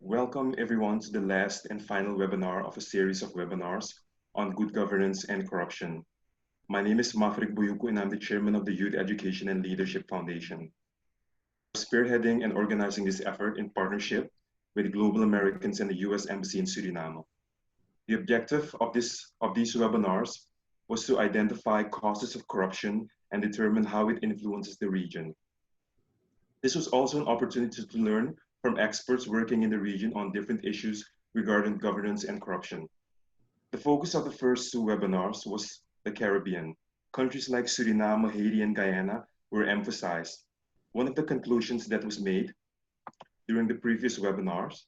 Welcome everyone to the last and final webinar of a series of webinars on good governance and corruption. My name is Mafrik Buyuku and I'm the chairman of the Youth Education and Leadership Foundation. Spearheading and organizing this effort in partnership with Global Americans and the U.S. Embassy in Suriname. The objective of these webinars was to identify causes of corruption and determine how it influences the region. This was also an opportunity to learn from experts working in the region on different issues regarding governance and corruption. The focus of the first two webinars was the Caribbean. Countries like Suriname, Haiti, and Guyana were emphasized. One of the conclusions that was made during the previous webinars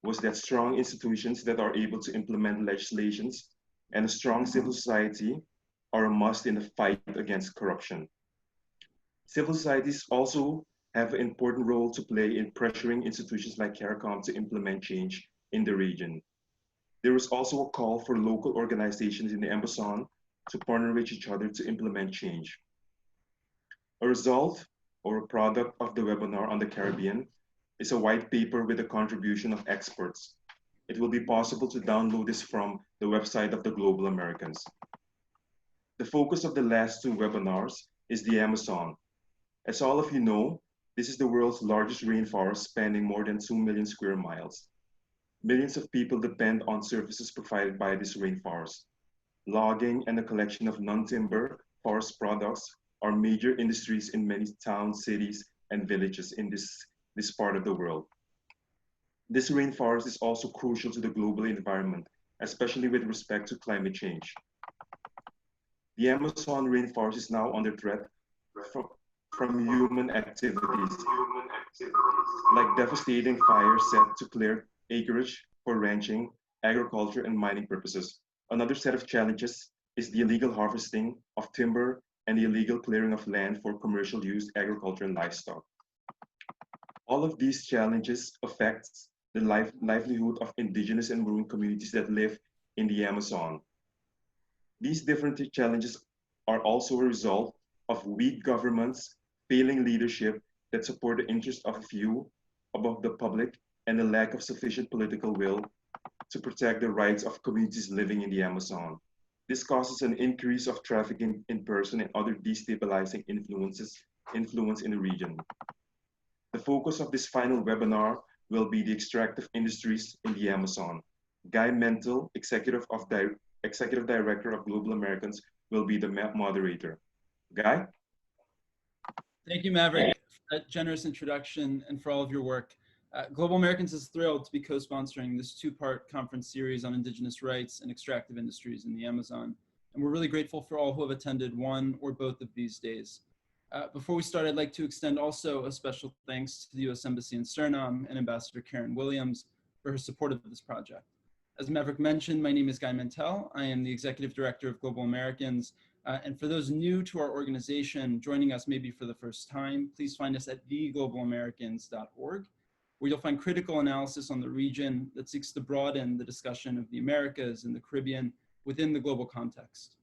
was that strong institutions that are able to implement legislations and a strong civil society are a must in the fight against corruption. Civil societies also have an important role to play in pressuring institutions like CARICOM to implement change in the region. There was also a call for local organizations in the Amazon to partner with each other to implement change. A result or a product of the webinar on the Caribbean is a white paper with a contribution of experts. It will be possible to download this from the website of the Global Americans. The focus of the last two webinars is the Amazon. As all of you know, this is the world's largest rainforest spanning more than 2 million square miles. Millions of people depend on services provided by this rainforest. Logging and the collection of non-timber forest products are major industries in many towns, cities, and villages in this part of the world. This rainforest is also crucial to the global environment, especially with respect to climate change. The Amazon rainforest is now under threat from human activities, like devastating fires set to clear acreage for ranching, agriculture, and mining purposes. Another set of challenges is the illegal harvesting of timber and the illegal clearing of land for commercial use, agriculture, and livestock. All of these challenges affect the livelihood of indigenous and maroon communities that live in the Amazon. These different challenges are also a result of weak governments, failing leadership that support the interests of a few above the public, and the lack of sufficient political will to protect the rights of communities living in the Amazon. This causes an increase of trafficking in person and other destabilizing influence in the region. The focus of this final webinar will be the extractive industries in the Amazon. Guy Mentel, Executive Director of Global Americans, will be the moderator. Guy? Thank you, Maverick, for that generous introduction and for all of your work. Global Americans is thrilled to be co-sponsoring this two-part conference series on indigenous rights and extractive industries in the Amazon. And we're really grateful for all who have attended one or both of these days. Before we start, I'd like to extend also a special thanks to the U.S. Embassy in Suriname and Ambassador Karen Williams for her support of this project. As Maverick mentioned, my name is Guy Mentel. I am the Executive Director of Global Americans. And for those new to our organization, joining us maybe for the first time, please find us at theglobalamericans.org, where you'll find critical analysis on the region that seeks to broaden the discussion of the Americas and the Caribbean within the global context.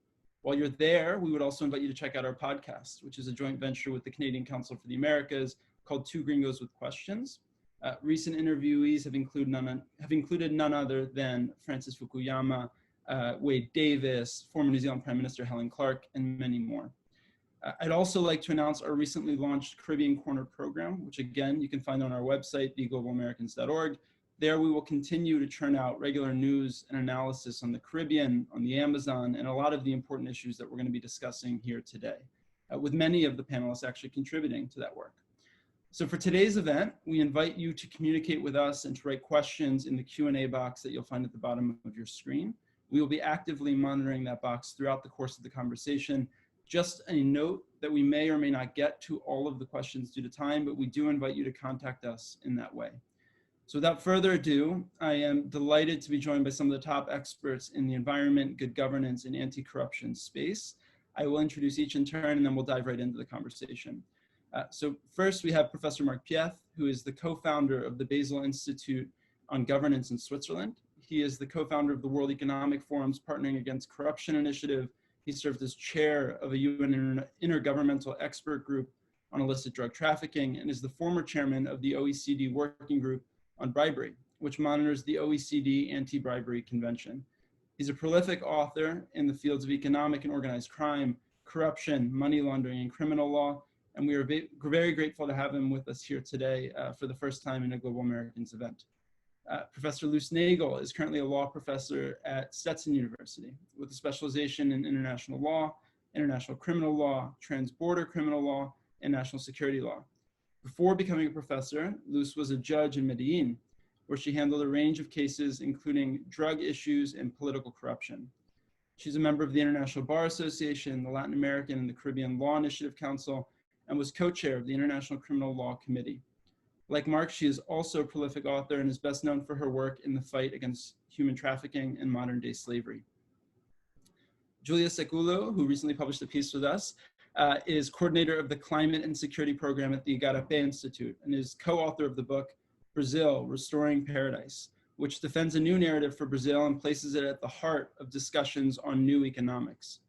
While you're there, we would also invite you to check out our podcast, which is a joint venture with the Canadian Council for the Americas called Two Gringos with Questions. Recent interviewees have included none other than Francis Fukuyama, Wade Davis, former New Zealand Prime Minister Helen Clark, and many more. I'd also like to announce our recently launched Caribbean Corner program, which again, you can find on our website, theglobalamericans.org. There we will continue to churn out regular news and analysis on the Caribbean, on the Amazon, and a lot of the important issues that we're going to be discussing here today, with many of the panelists actually contributing to that work. So for today's event, we invite you to communicate with us and to write questions in the Q&A box that you'll find at the bottom of your screen. We will be actively monitoring that box throughout the course of the conversation. Just a note that we may or may not get to all of the questions due to time, but we do invite you to contact us in that way. So without further ado, I am delighted to be joined by some of the top experts in the environment, good governance, and anti-corruption space. I will introduce each in turn, and then we'll dive right into the conversation. So first, we have Professor Mark Pieth, who is the co-founder of the Basel Institute on Governance in Switzerland. He is the co-founder of the World Economic Forum's Partnering Against Corruption initiative. He served as chair of a UN intergovernmental expert group on illicit drug trafficking and is the former chairman of the OECD working group on bribery. which monitors the OECD Anti-Bribery Convention. He's a prolific author in the fields of economic and organized crime, corruption, money laundering, and criminal law, and we are very grateful to have him with us here today for the first time in a Global Americans event. Professor Nagle is currently a law professor at Stetson University with a specialization in international law, international criminal law, trans-border criminal law, and national security law. Before becoming a professor, Luz was a judge in Medellín, where she handled a range of cases, including drug issues and political corruption. She's a member of the International Bar Association, the Latin American and the Caribbean Law Initiative Council, and was co-chair of the International Criminal Law Committee. Like Mark, she is also a prolific author and is best known for her work in the fight against human trafficking and modern-day slavery. Julia Sekula, who recently published a piece with us, is coordinator of the Climate and Security Program at the Igarapé Institute and is co-author of the book, Brazil, Restoring Paradise, which defends a new narrative for Brazil and places it at the heart of discussions on new economics.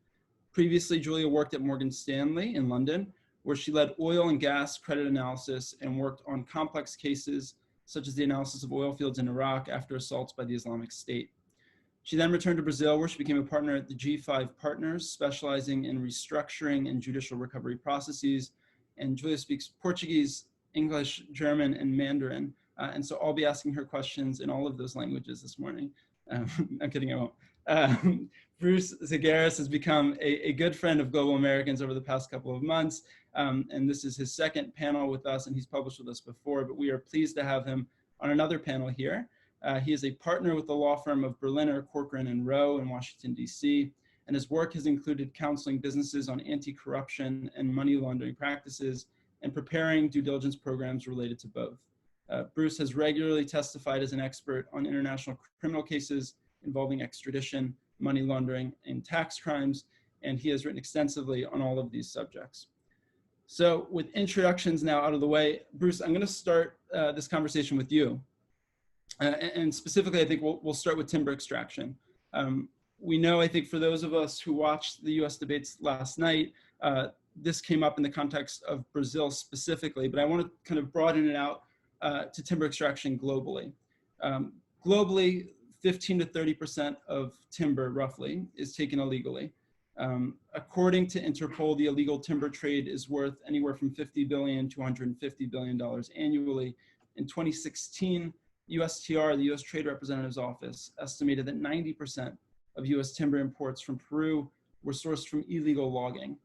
Previously, Julia worked at Morgan Stanley in London, where she led oil and gas credit analysis and worked on complex cases such as the analysis of oil fields in Iraq after assaults by the Islamic State. She then returned to Brazil, where she became a partner at the G5 Partners, specializing in restructuring and judicial recovery processes. And Julia speaks Portuguese, English, German, and Mandarin. And so I'll be asking her questions in all of those languages this morning. I'm kidding, I won't. Bruce Zagaris has become a good friend of Global Americans over the past couple of months. And this is his second panel with us, and he's published with us before, but we are pleased to have him on another panel here. He is a partner with the law firm of Berliner, Corcoran, and Rowe in Washington, D.C., and his work has included counseling businesses on anti-corruption and money laundering practices and preparing due diligence programs related to both. Bruce has regularly testified as an expert on international criminal cases involving extradition, money laundering, and tax crimes, and he has written extensively on all of these subjects. So with introductions now out of the way, Bruce, I'm going to start this conversation with you. And specifically, I think we'll start with timber extraction. We know, I think, for those of us who watched the US debates last night, this came up in the context of Brazil specifically, but I want to kind of broaden it out to timber extraction globally. Globally, 15 to 30% of timber, roughly, is taken illegally. According to Interpol, the illegal timber trade is worth anywhere from $50 billion to $150 billion annually. In 2016, USTR, the US Trade Representative's Office, estimated that 90% of US timber imports from Peru were sourced from illegal logging.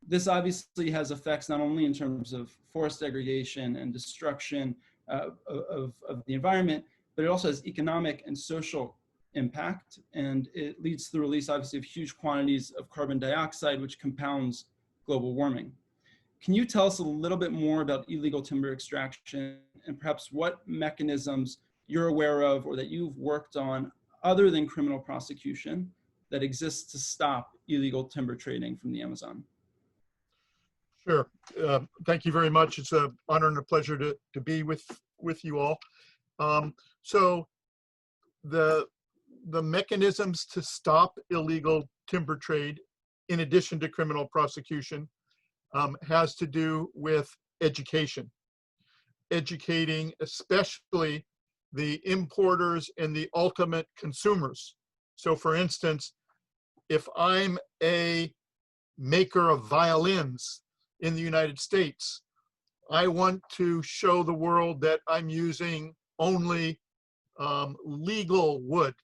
This obviously has effects not only in terms of forest degradation and destruction of the environment, but it also has economic and social impact, and it leads to the release, obviously, of huge quantities of carbon dioxide, which compounds global warming. Can you tell us a little bit more about illegal timber extraction and perhaps what mechanisms you're aware of or that you've worked on other than criminal prosecution that exists to stop illegal timber trading from the Amazon? Sure. Thank you very much. It's an honor and a pleasure to be with you all. So the mechanisms to stop illegal timber trade, in addition to criminal prosecution, has to do with education. Educating especially the importers and the ultimate consumers. So for instance, if I'm a maker of violins in the United States, I want to show the world that I'm using only legal wood.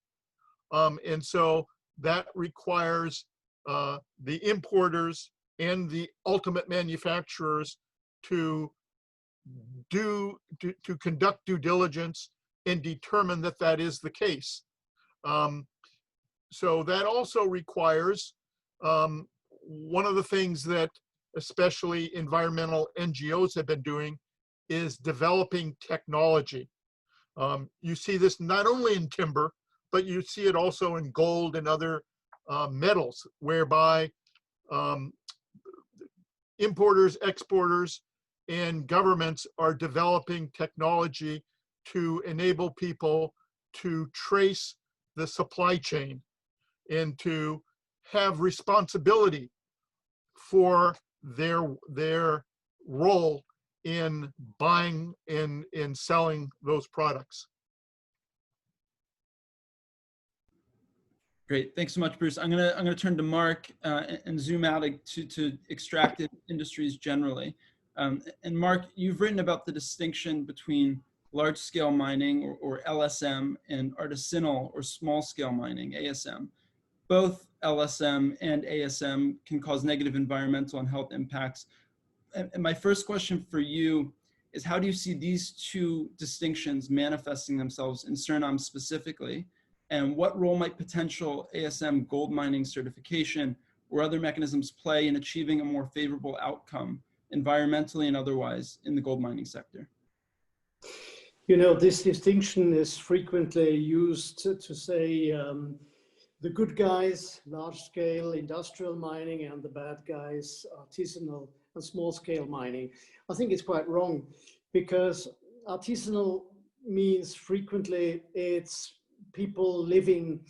And so that requires the importers and the ultimate manufacturers to conduct due diligence and determine that that is the case. So that also requires one of the things that especially environmental NGOs have been doing is developing technology. You see this not only in timber, but you see it also in gold and other metals, whereby importers, exporters, and governments are developing technology to enable people to trace the supply chain and to have responsibility for their role in buying and selling those products. Great, thanks so much, Bruce. I'm gonna turn to Mark and zoom out to extractive industries generally. And Mark, you've written about the distinction between large-scale mining or LSM and artisanal or small-scale mining, ASM. Both LSM and ASM can cause negative environmental and health impacts. And my first question for you is, how do you see these two distinctions manifesting themselves in Suriname specifically? And what role might potential ASM gold mining certification or other mechanisms play in achieving a more favorable outcome, environmentally and otherwise, in the gold mining sector? You know, this distinction is frequently used to say the good guys, large-scale industrial mining, and the bad guys, artisanal and small-scale mining. I think it's quite wrong, because artisanal means frequently it's people living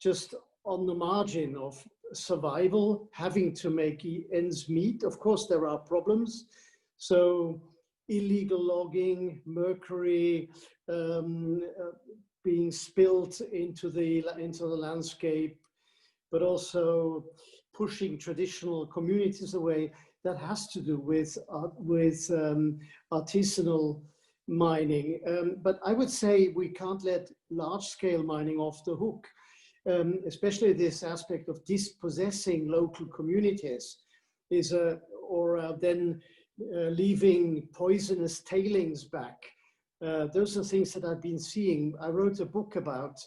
just on the margin of survival, having to make ends meet. Of course, there are problems. So illegal logging, mercury being spilled into the landscape, but also pushing traditional communities away. That has to do with artisanal mining. But I would say we can't let large-scale mining off the hook, especially this aspect of dispossessing local communities then leaving poisonous tailings back. Those are things that I've been seeing. I wrote a book about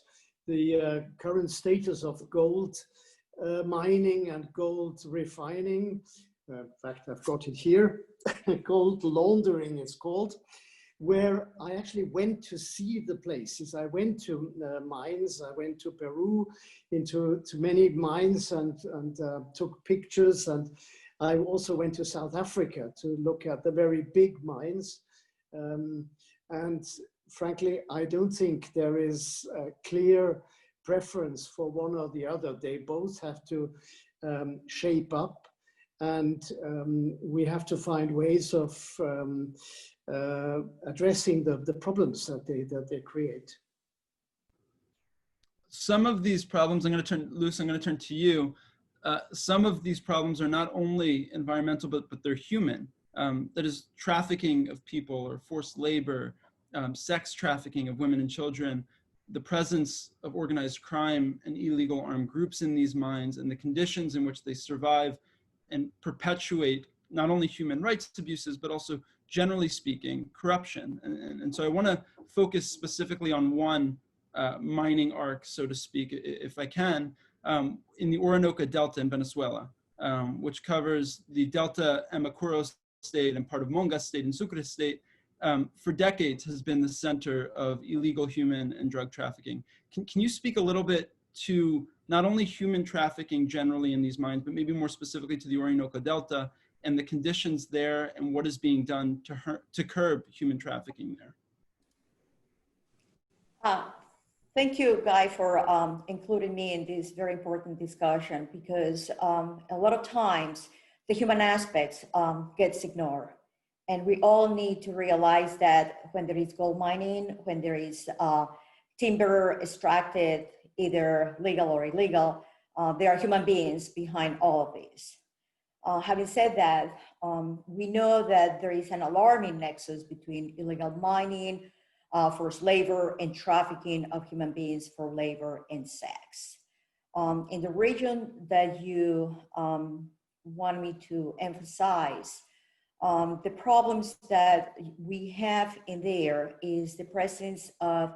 the current status of gold mining and gold refining. In fact, I've got it here. Gold laundering, it's called, where I actually went to see the places. I went to mines. I went to Peru, to many mines, and took pictures. And I also went to South Africa to look at the very big mines. And frankly, I don't think there is a clear preference for one or the other. They both have to shape up, and we have to find ways of addressing the problems that they create. Some of these problems, Luce, I'm going to turn to you. Some of these problems are not only environmental, but they're human. That is trafficking of people or forced labor, sex trafficking of women and children, the presence of organized crime and illegal armed groups in these mines, and the conditions in which they survive and perpetuate not only human rights abuses, but also, generally speaking, corruption. And so I want to focus specifically on one mining arc, so to speak, if I can, in the Orinoco Delta in Venezuela, which covers the Delta Amacuro state and part of Mongas state and Sucre state, for decades has been the center of illegal human and drug trafficking. Can you speak a little bit to not only human trafficking generally in these mines, but maybe more specifically to the Orinoco Delta and the conditions there and what is being done to curb human trafficking there? Thank you, Guy, for including me in this very important discussion, because a lot of times the human aspects gets ignored. And we all need to realize that when there is gold mining, when there is timber extracted, either legal or illegal, there are human beings behind all of this. Having said that, we know that there is an alarming nexus between illegal mining, forced labor, and trafficking of human beings for labor and sex. In the region that you want me to emphasize, the problems that we have in there is the presence of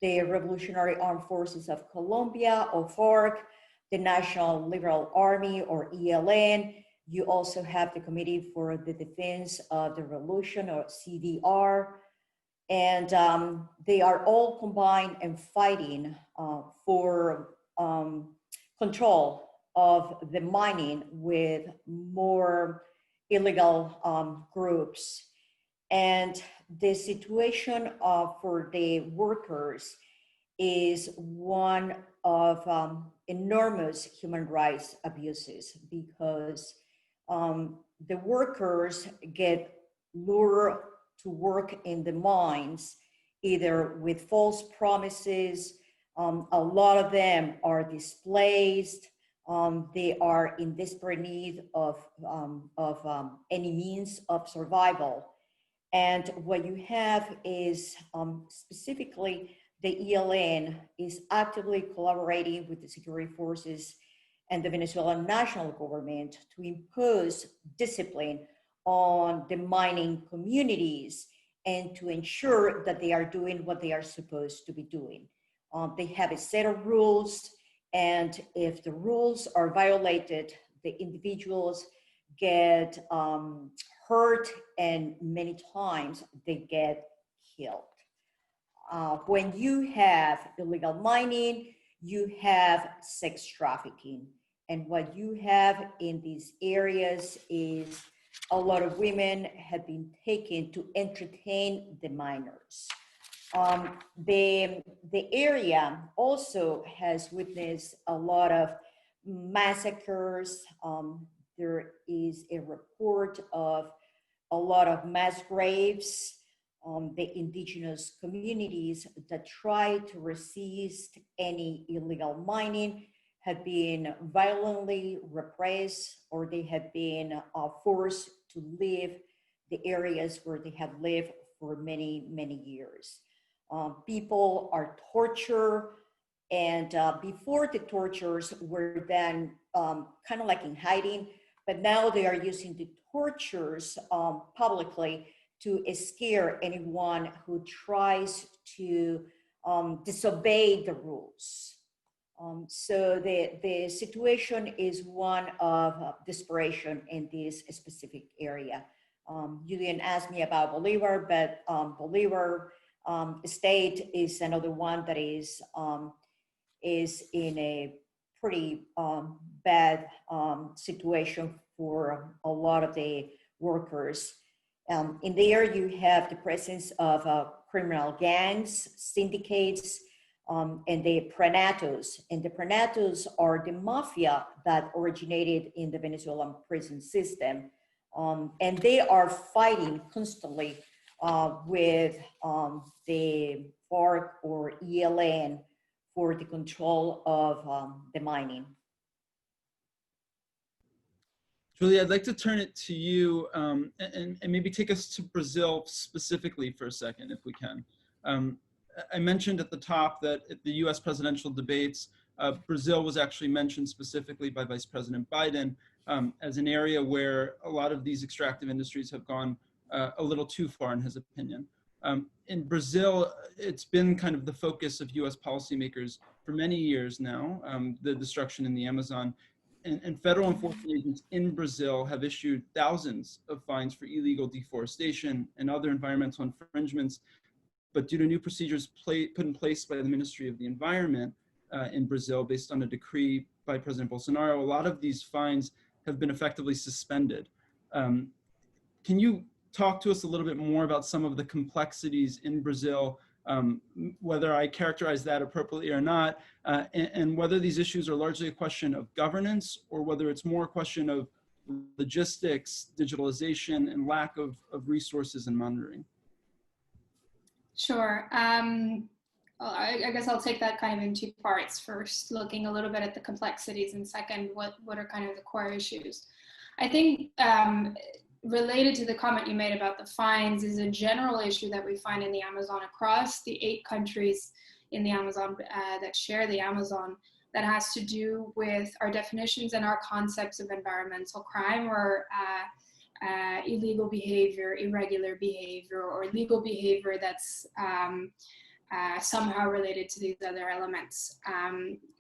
the Revolutionary Armed Forces of Colombia, or FARC, the National Liberal Army, or ELN. You also have the Committee for the Defense of the Revolution, or CDR. And they are all combined and fighting for control of the mining with more illegal groups. And the situation for the workers is one of enormous human rights abuses, because the workers get lured to work in the mines, either with false promises, A lot of them are displaced. They are in desperate need of any means of survival. And what you have is specifically the ELN is actively collaborating with the security forces and the Venezuelan national government to impose discipline on the mining communities and to ensure that they are doing what they are supposed to be doing. They have a set of rules, and if the rules are violated, the individuals get hurt, and many times they get killed. When you have illegal mining, you have sex trafficking. And what you have in these areas is a lot of women have been taken to entertain the miners. The area also has witnessed a lot of massacres. There is a report of a lot of mass graves. The indigenous communities that try to resist any illegal mining have been violently repressed, or they have been forced to leave the areas where they have lived for many, many years. People are tortured, and before the tortures were then kind of like in hiding, but now they are using the tortures publicly to scare anyone who tries to disobey the rules. So the situation is one of desperation in this specific area. You didn't ask me about Bolivar, but Bolivar state is another one that is in a pretty bad situation for a lot of the workers. In there, you have the presence of criminal gangs, syndicates, and the prenatos. And the prenatos are the mafia that originated in the Venezuelan prison system. And they are fighting constantly with the FARC or ELN for the control of the mining. Julia, I'd like to turn it to you and maybe take us to Brazil specifically for a second, if we can. I mentioned at the top that at the US presidential debates, Brazil was actually mentioned specifically by Vice President Biden as an area where a lot of these extractive industries have gone a little too far in his opinion. In Brazil, it's been kind of the focus of US policymakers for many years now, the destruction in the Amazon. And federal enforcement agents in Brazil have issued thousands of fines for illegal deforestation and other environmental infringements. But due to new procedures put in place by the Ministry of the Environment in Brazil, based on a decree by President Bolsonaro, a lot of these fines have been effectively suspended. Can you talk to us a little bit more about some of the complexities in Brazil, whether I characterize that appropriately or not, and whether these issues are largely a question of governance or whether it's more a question of logistics, digitalization, and lack of resources and monitoring? Sure. Well, I guess I'll take that kind of in two parts. First, looking a little bit at the complexities, and second, what are kind of the core issues. I think related to the comment you made about the fines is a general issue that we find in the Amazon across the 8 countries in the Amazon that share the Amazon, that has to do with our definitions and our concepts of environmental crime, or illegal behavior, irregular behavior, or legal behavior that's somehow related to these other elements.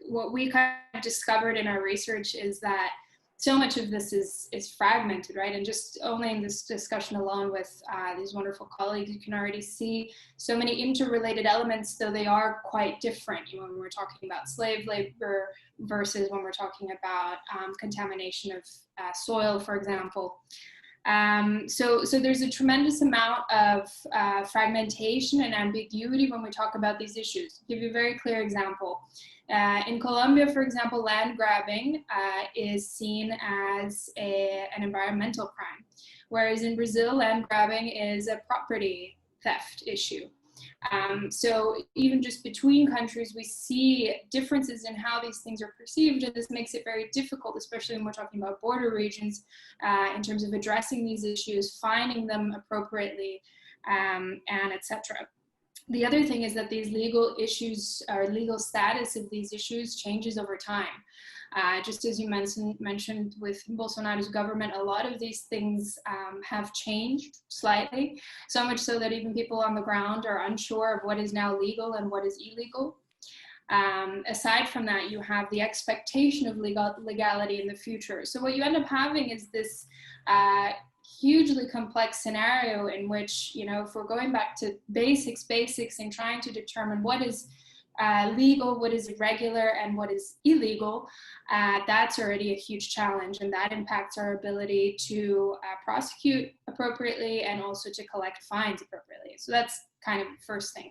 What we kind of discovered in our research is that so much of this is fragmented, right? And just owning this discussion alone with these wonderful colleagues, you can already see so many interrelated elements, though they are quite different. You know, when we're talking about slave labor versus when we're talking about contamination of soil, for example. So there's a tremendous amount of fragmentation and ambiguity when we talk about these issues. I'll give you a very clear example. In Colombia, for example, land grabbing is seen as an environmental crime, whereas in Brazil, land grabbing is a property theft issue. So even just between countries, we see differences in how these things are perceived, and this makes it very difficult, especially when we're talking about border regions, in terms of addressing these issues, finding them appropriately, and etc. The other thing is that these legal issues, or legal status of these issues, changes over time. Just as you mentioned with Bolsonaro's government, a lot of these things have changed slightly, so much so that even people on the ground are unsure of what is now legal and what is illegal. Aside from that, you have the expectation of legality in the future. So what you end up having is this hugely complex scenario in which, you know, if we're going back to basics and trying to determine what is legal, what is irregular, and what is illegal, that's already a huge challenge, and that impacts our ability to prosecute appropriately and also to collect fines appropriately. So that's kind of the first thing.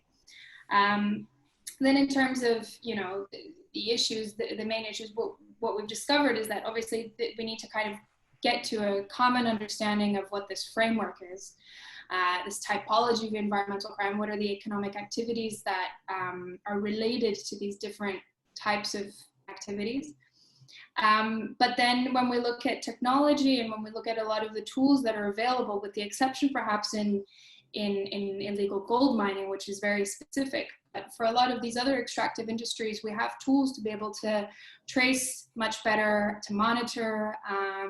Then in terms of, you know, the issues, the main issues, what we've discovered is that obviously we need to kind of get to a common understanding of what this framework is, this typology of environmental crime. What are the economic activities that are related to these different types of activities? But then when we look at technology and when we look at a lot of the tools that are available, with the exception perhaps in illegal gold mining, which is very specific, but for a lot of these other extractive industries, we have tools to be able to trace much better, to monitor,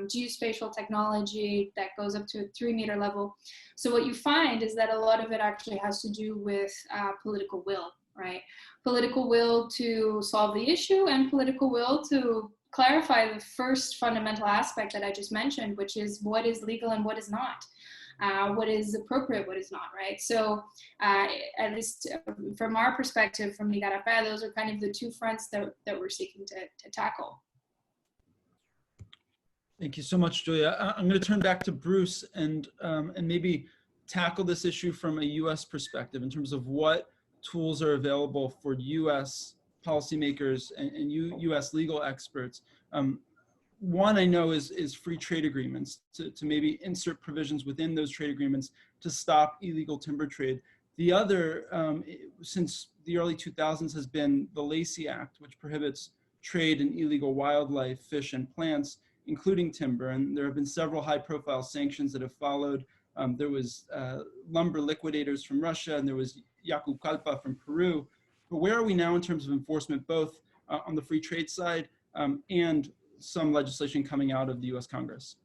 geospatial technology that goes up to a 3-meter level. So what you find is that a lot of it actually has to do with political will, right? Political will to solve the issue, and political will to clarify the first fundamental aspect that I just mentioned, which is what is legal and what is not. What is appropriate, what is not, right? So at least from our perspective, from Igarapé, those are kind of the two fronts that we're seeking to tackle. Thank you so much, Julia. I'm going to turn back to Bruce and maybe tackle this issue from a U.S. perspective in terms of what tools are available for U.S. policymakers and U.S. legal experts. One I know is free trade agreements, to maybe insert provisions within those trade agreements to stop illegal timber trade. The other, since the early 2000s, has been the Lacey Act, which prohibits trade in illegal wildlife, fish, and plants, including timber. And there have been several high-profile sanctions that have followed. There was lumber liquidators from Russia, and there was Yacucalpa from Peru. But where are we now in terms of enforcement, both on the free trade side and some legislation coming out of the U.S. Congress?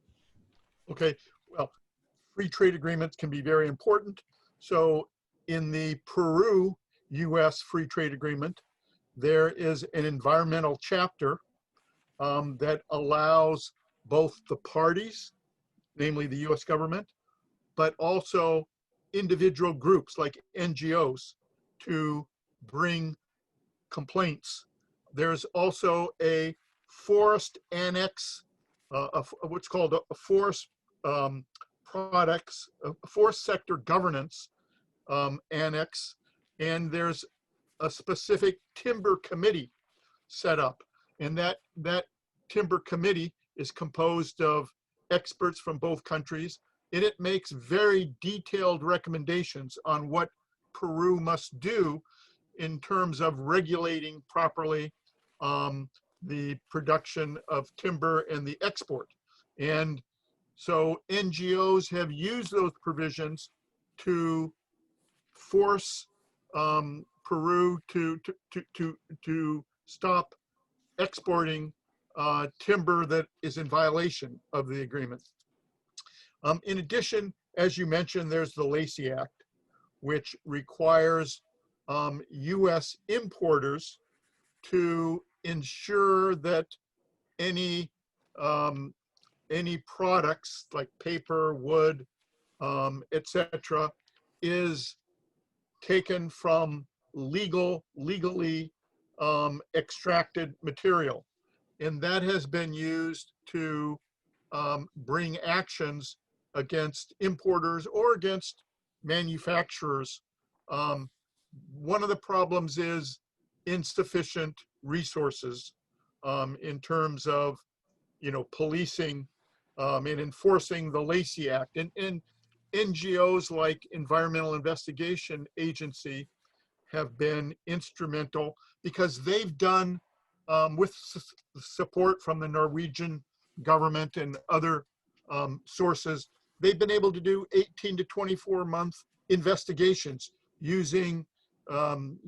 Okay, well, free trade agreements can be very important. So in the Peru-U.S. free trade agreement, there is an environmental chapter that allows both the parties, namely the U.S. government, but also individual groups like NGOs to bring complaints. There's also a forest annex, what's called a forest products, forest sector governance annex, and there's a specific timber committee set up, and that timber committee is composed of experts from both countries, and it makes very detailed recommendations on what Peru must do in terms of regulating properly the production of timber and the export. And so NGOs have used those provisions to force Peru to stop exporting timber that is in violation of the agreement. In addition, as you mentioned, there's the Lacey Act, which requires U.S. importers to ensure that any products like paper, wood, etc., is taken from legally extracted material, and that has been used to bring actions against importers or against manufacturers. One of the problems is insufficient resources in terms of, policing and enforcing the Lacey Act. And NGOs like Environmental Investigation Agency have been instrumental because they've done, with support from the Norwegian government and other sources, they've been able to do 18 to 24-month investigations using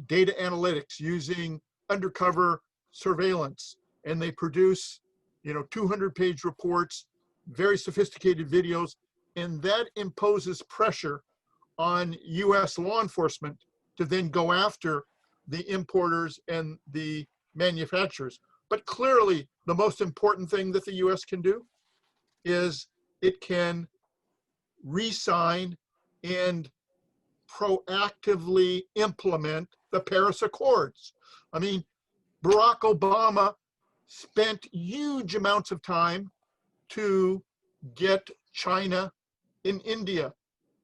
data analytics, using undercover surveillance, and they produce, 200-page reports, very sophisticated videos, and that imposes pressure on US law enforcement to then go after the importers and the manufacturers. But clearly, the most important thing that the US can do is it can re-sign and proactively implement the Paris Accords. I mean, Barack Obama spent huge amounts of time to get China and India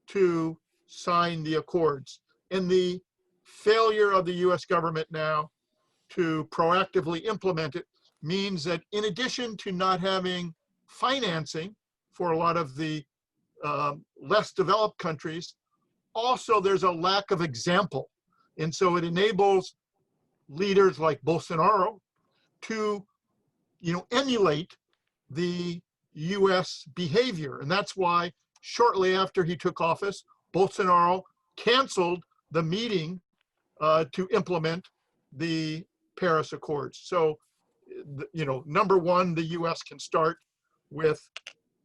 to sign the accords. And the failure of the US government now to proactively implement it means that in addition to not having financing for a lot of the less developed countries, also there's a lack of example. And so it enables leaders like Bolsonaro to, emulate the US behavior. And that's why shortly after he took office, Bolsonaro canceled the meeting to implement the Paris Accords. So, number one, the US can start with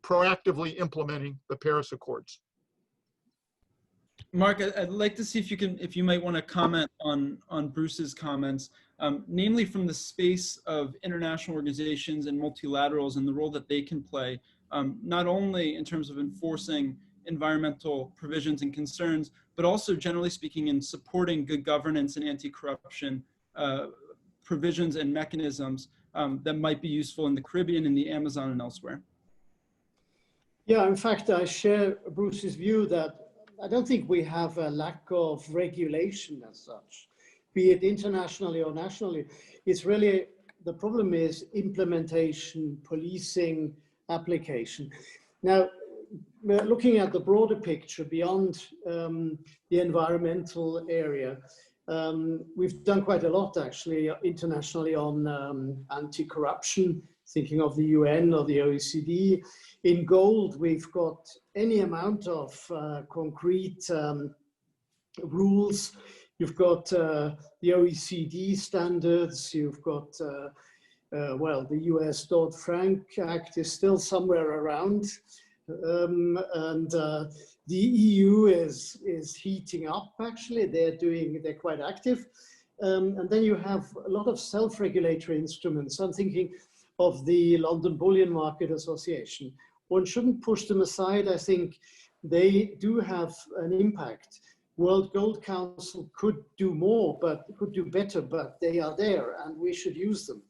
proactively implementing the Paris Accords. Mark, I'd like to see if you might want to comment on Bruce's comments, namely from the space of international organizations and multilaterals and the role that they can play, not only in terms of enforcing environmental provisions and concerns, but also generally speaking in supporting good governance and anti-corruption provisions and mechanisms that might be useful in the Caribbean, in the Amazon, and elsewhere. Yeah, in fact, I share Bruce's view that I don't think we have a lack of regulation as such, be it internationally or nationally. It's really, the problem is implementation, policing, application. Now, we're looking at the broader picture beyond the environmental area. We've done quite a lot actually internationally on anti-corruption, thinking of the UN or the OECD. In gold, we've got any amount of concrete rules. You've got the OECD standards, you've got, well, the US Dodd-Frank Act is still somewhere around. And the EU is heating up actually, they're quite active. And then you have a lot of self-regulatory instruments. I'm thinking of the London Bullion Market Association. One shouldn't push them aside. I think they do have an impact. World Gold Council could do more, but could do better, but they are there and we should use them.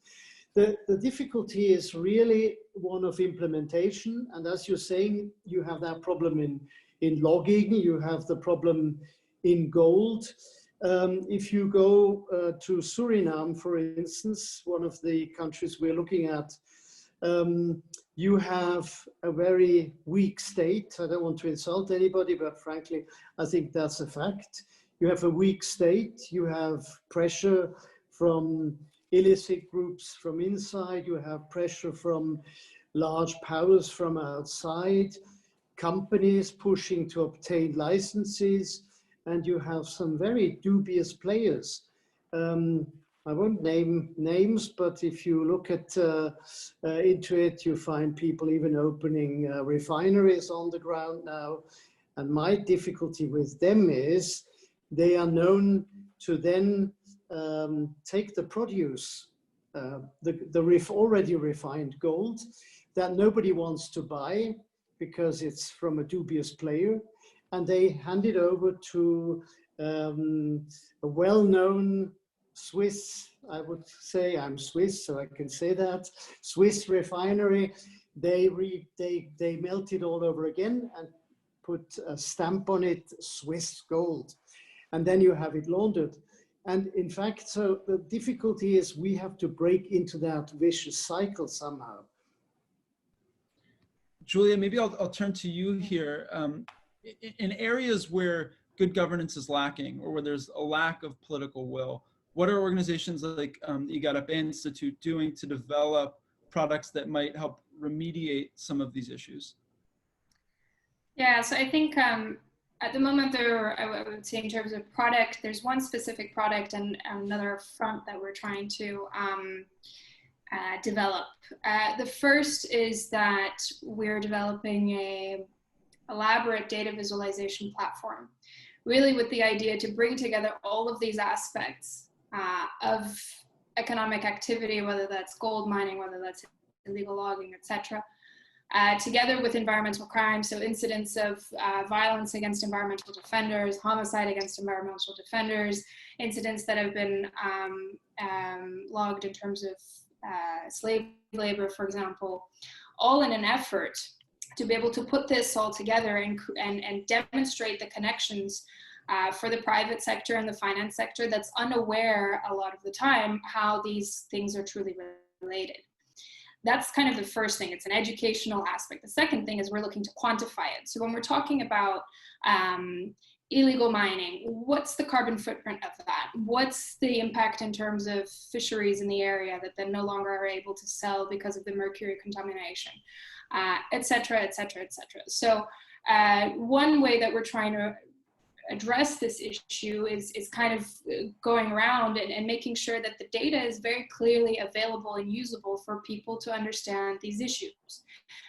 The difficulty is really one of implementation. And as you're saying, you have that problem in logging, you have the problem in gold. If you go to Suriname, for instance, one of the countries we're looking at, you have a very weak state. I don't want to insult anybody, but frankly, I think that's a fact. You have a weak state, you have pressure from illicit groups from inside, you have pressure from large powers from outside, companies pushing to obtain licenses, and you have some very dubious players. I won't name names, but if you look at into it, you find people even opening refineries on the ground now. And my difficulty with them is they are known to then take the produce, the already refined gold that nobody wants to buy because it's from a dubious player, and they hand it over to a well-known Swiss, I would say, I'm Swiss, so I can say that, Swiss refinery. They melt it all over again and put a stamp on it, Swiss gold. And then you have it laundered. And in fact, so the difficulty is we have to break into that vicious cycle somehow. Julia, maybe I'll turn to you here. In areas where good governance is lacking or where there's a lack of political will, what are organizations like the Igarapé Institute doing to develop products that might help remediate some of these issues? Yeah, so I think at the moment I would say in terms of product, there's one specific product and another front that we're trying to develop. The first is that we're developing a elaborate data visualization platform, really with the idea to bring together all of these aspects of economic activity, whether that's gold mining, whether that's illegal logging, etc., together with environmental crime, so incidents of violence against environmental defenders, homicide against environmental defenders, incidents that have been logged in terms of slave labor, for example, all in an effort to be able to put this all together and demonstrate the connections for the private sector and the finance sector that's unaware a lot of the time how these things are truly related. That's kind of the first thing. It's an educational aspect. The second thing is we're looking to quantify it. So when we're talking about illegal mining, what's the carbon footprint of that? What's the impact in terms of fisheries in the area that then no longer are able to sell because of the mercury contamination, et cetera, et cetera, et cetera. So one way that we're trying to address this issue is kind of going around and making sure that the data is very clearly available and usable for people to understand these issues.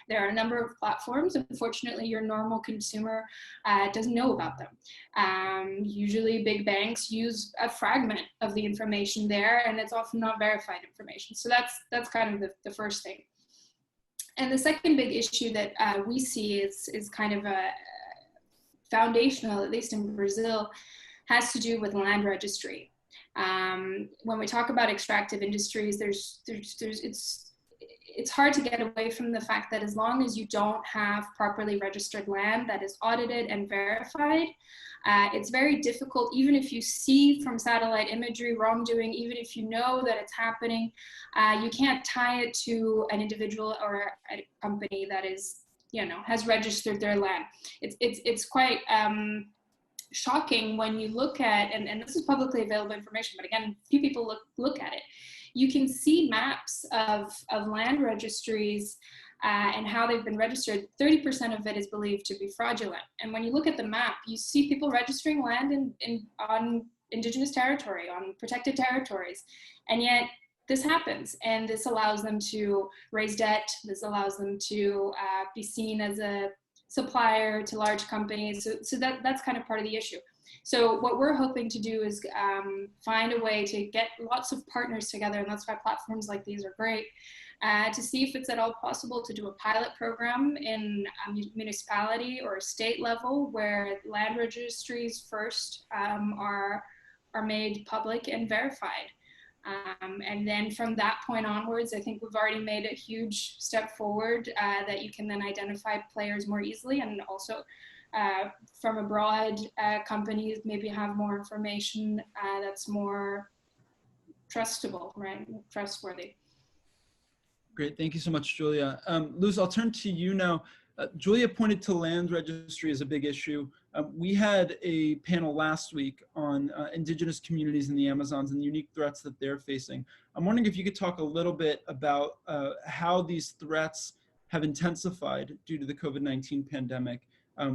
There are a number of platforms. Unfortunately, your normal consumer doesn't know about them. Usually big banks use a fragment of the information there, and it's often not verified information. So that's kind of the first thing. And the second big issue that we see is kind of a foundational, at least in Brazil, has to do with land registry. When we talk about extractive industries, it's hard to get away from the fact that as long as you don't have properly registered land that is audited and verified, it's very difficult, even if you see from satellite imagery wrongdoing, even if you know that it's happening, you can't tie it to an individual or a company that is, has registered their land. It's quite shocking when you look at, and this is publicly available information, but again, few people look at it. You can see maps of land registries and how they've been registered. 30% of it is believed to be fraudulent. And when you look at the map, you see people registering land on indigenous territory, on protected territories, and yet this happens, and this allows them to raise debt. This allows them to be seen as a supplier to large companies. So that's kind of part of the issue. So what we're hoping to do is find a way to get lots of partners together, and that's why platforms like these are great, to see if it's at all possible to do a pilot program in a municipality or a state level where land registries first are made public and verified. And then from that point onwards, I think we've already made a huge step forward that you can then identify players more easily, and also from abroad, companies maybe have more information that's more trustable, right? Trustworthy. Great, thank you so much, Julia. Luz, I'll turn to you now. Julia pointed to land registry as a big issue. We had a panel last week on indigenous communities in the Amazons and the unique threats that they're facing. I'm wondering if you could talk a little bit about how these threats have intensified due to the COVID-19 pandemic,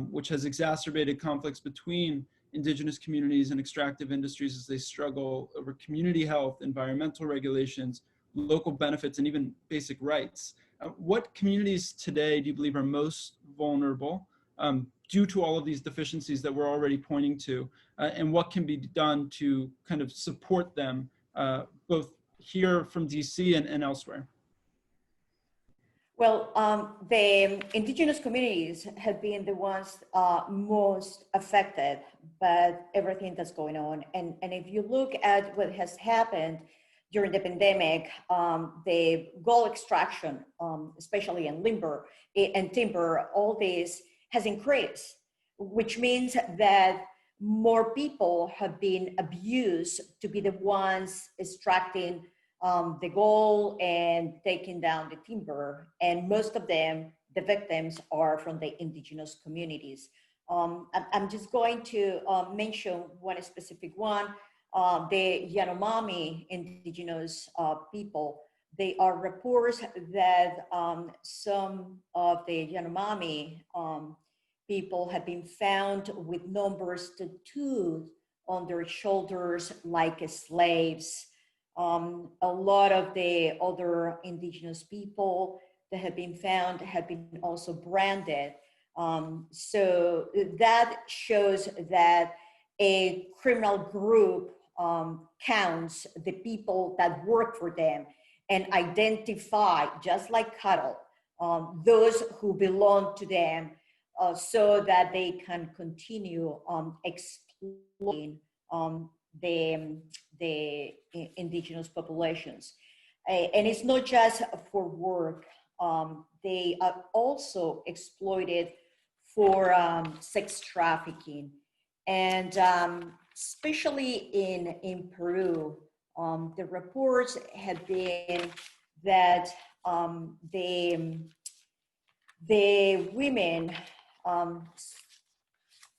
which has exacerbated conflicts between indigenous communities and extractive industries as they struggle over community health, environmental regulations, local benefits, and even basic rights. What communities today do you believe are most vulnerable due to all of these deficiencies that we're already pointing to, and what can be done to kind of support them both here from DC and elsewhere? Well, the indigenous communities have been the ones most affected by everything that's going on. And if you look at what has happened during the pandemic, the gold extraction, especially in lumber and timber, all this has increased, which means that more people have been abused to be the ones extracting the gold and taking down the timber. And most of them, the victims, are from the indigenous communities. I'm just going to mention one specific one. The Yanomami indigenous people. They are reports that some of the Yanomami people have been found with numbers tattooed on their shoulders like slaves. A lot of the other indigenous people that have been found have been also branded. So that shows that a criminal group counts the people that work for them and identify, just like cattle, those who belong to them, so that they can continue exploiting the indigenous populations. And it's not just for work. They are also exploited for sex trafficking. And especially in Peru, the reports have been that the women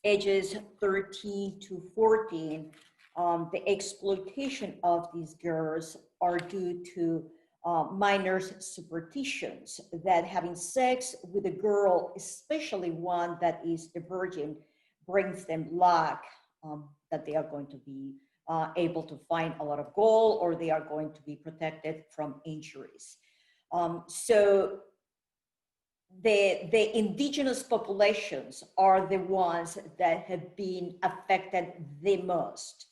ages 13 to 14, the exploitation of these girls are due to minors' superstitions that having sex with a girl, especially one that is a virgin, brings them luck, that they are going to be able to find a lot of gold, or they are going to be protected from injuries. So the indigenous populations are the ones that have been affected the most.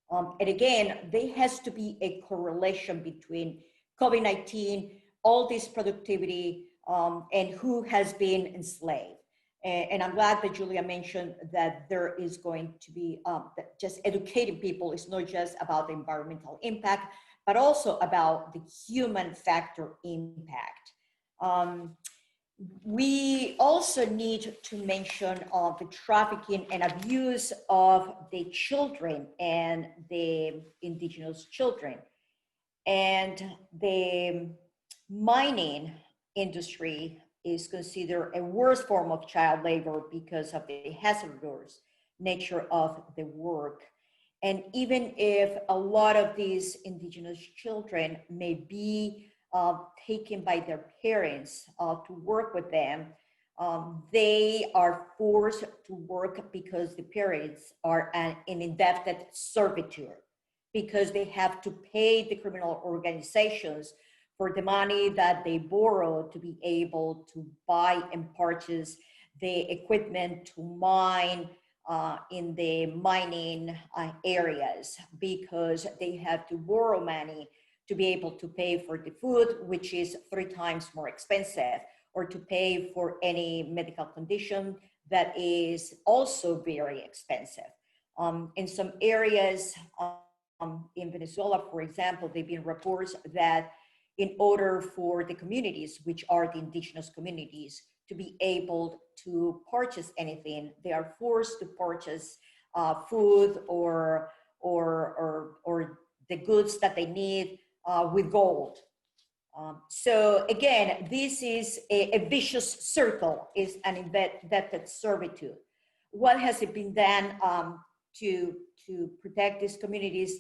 And again, there has to be a correlation between COVID-19, all this productivity, and who has been enslaved. And I'm glad that Julia mentioned that there is going to be that just educating people is not just about the environmental impact, but also about the human factor impact. We also need to mention the trafficking and abuse of the children and the indigenous children. And the mining industry is considered a worse form of child labor because of the hazardous nature of the work. And even if a lot of these indigenous children may be taken by their parents to work with them, they are forced to work because the parents are in indebted servitude, because they have to pay the criminal organizations for the money that they borrow to be able to buy and purchase the equipment to mine in the mining areas, because they have to borrow money to be able to pay for the food, which is 3 times more expensive, or to pay for any medical condition that is also very expensive. In some areas in Venezuela, for example, there have been reports that in order for the communities, which are the indigenous communities, to be able to purchase anything, they are forced to purchase food or the goods that they need with gold. So again, this is a vicious circle, is an indebted servitude. What has it been done to protect these communities?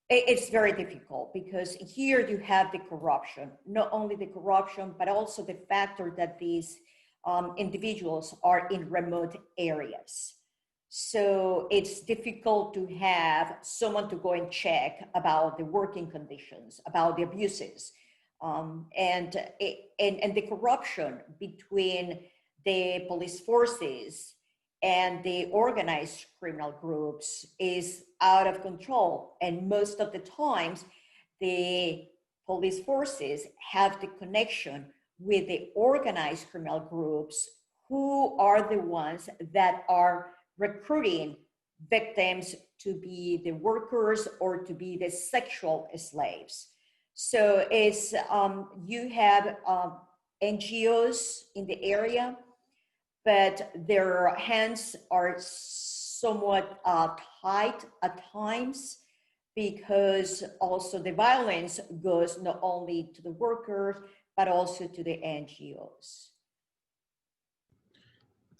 It's very difficult, because here you have the corruption, not only the corruption, but also the factor that these individuals are in remote areas. So it's difficult to have someone to go and check about the working conditions, about the abuses, and the corruption between the police forces and the organized criminal groups is out of control. And most of the times, the police forces have the connection with the organized criminal groups, who are the ones that are recruiting victims to be the workers or to be the sexual slaves. So it's, you have NGOs in the area, but their hands are somewhat tight at times, because also the violence goes not only to the workers, but also to the NGOs.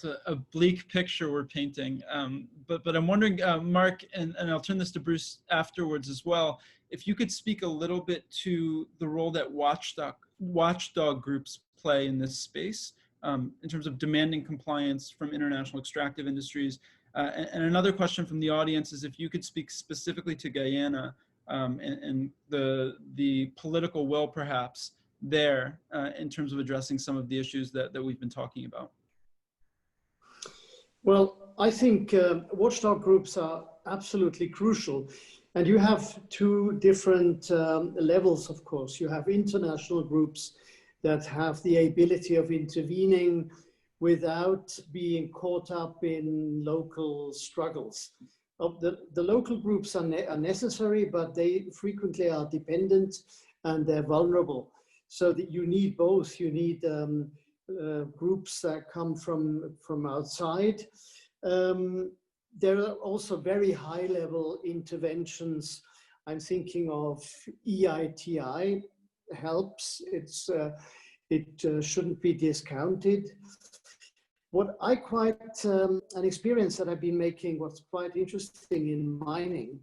it's a bleak picture we're painting. But I'm wondering, Mark, and I'll turn this to Bruce afterwards as well, if you could speak a little bit to the role that watchdog groups play in this space in terms of demanding compliance from international extractive industries. And another question from the audience is if you could speak specifically to Guyana and the political will perhaps there in terms of addressing some of the issues that we've been talking about. Well, I think watchdog groups are absolutely crucial. And you have two different levels, of course. You have international groups that have the ability of intervening without being caught up in local struggles. The local groups are necessary, but they frequently are dependent and they're vulnerable. So that you need both. You need groups that come from outside. There are also very high-level interventions. I'm thinking of EITI helps. It shouldn't be discounted. What I an experience that I've been making, what's quite interesting in mining,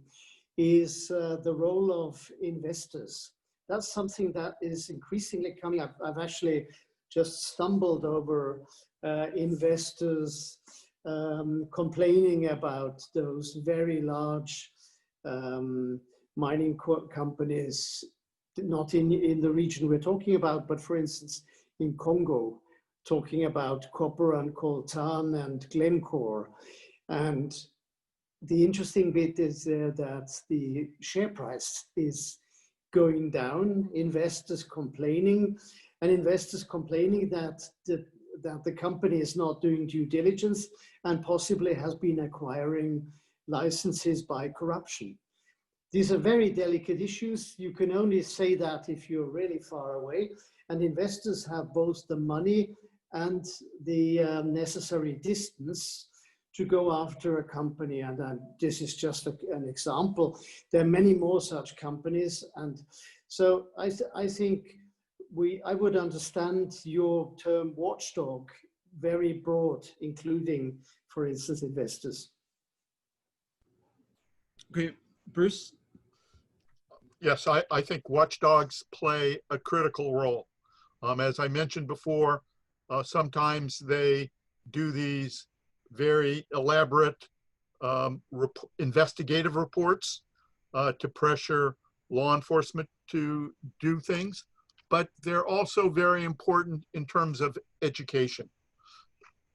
is the role of investors. That's something that is increasingly coming up. I've actually just stumbled over investors complaining about those very large mining companies, not in the region we're talking about, but for instance, in Congo, talking about Corcoran, Coltan, and Glencore. And the interesting bit is that the share price is going down, investors complaining, and investors complaining that the company is not doing due diligence and possibly has been acquiring licenses by corruption. These are very delicate issues. You can only say that if you're really far away, and investors have both the money and the necessary distance to go after a company. And this is just an example. There are many more such companies. And so I think I would understand your term watchdog very broad, including, for instance, investors. Great. Bruce? Yes, I think watchdogs play a critical role. As I mentioned before, sometimes they do these very elaborate investigative reports to pressure law enforcement to do things, but they're also very important in terms of education,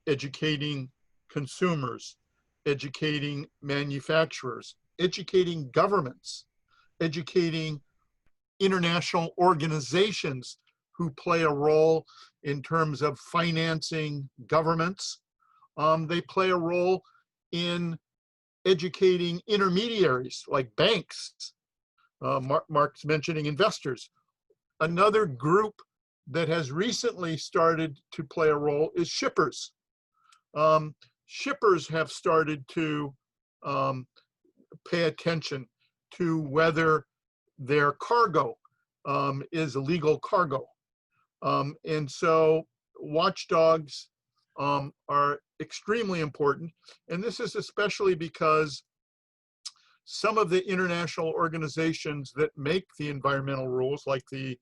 educating consumers, educating manufacturers, educating governments, educating international organizations who play a role in terms of financing governments. They play a role in educating intermediaries like banks. Mark's mentioning investors. Another group that has recently started to play a role is shippers. Shippers have started to pay attention to whether their cargo is a legal cargo. And so watchdogs are extremely important. And this is especially because some of the international organizations that make the environmental rules, like the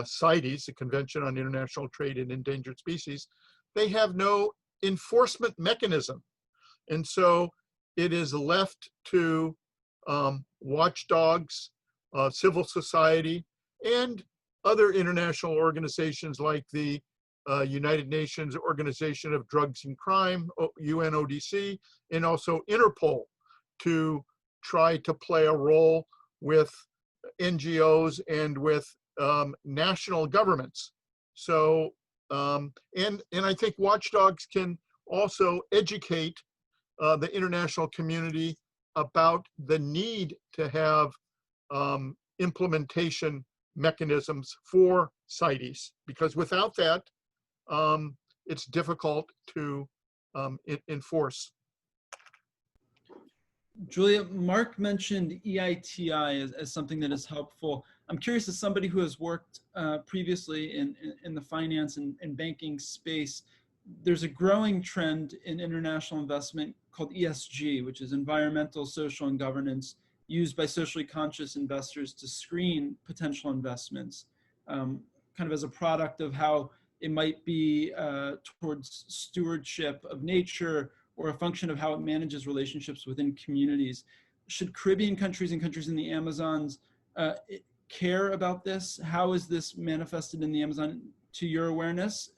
CITES, the Convention on International Trade in Endangered Species, they have no enforcement mechanism. And so it is left to watchdogs, civil society, and other international organizations like the United Nations Organization of Drugs and Crime, UNODC, and also Interpol to try to play a role with NGOs and with national governments. So, and I think watchdogs can also educate the international community about the need to have implementation mechanisms for CITES, because without that, it's difficult to enforce. Julia, Mark mentioned EITI as something that is helpful. I'm curious, as somebody who has worked previously in the finance and banking space, there's a growing trend in international investment called ESG, which is environmental, social, and governance, used by socially conscious investors to screen potential investments, kind of as a product of how it might be towards stewardship of nature or a function of how it manages relationships within communities. Should Caribbean countries and countries in the Amazons care about this? How is this manifested in the Amazon to your awareness?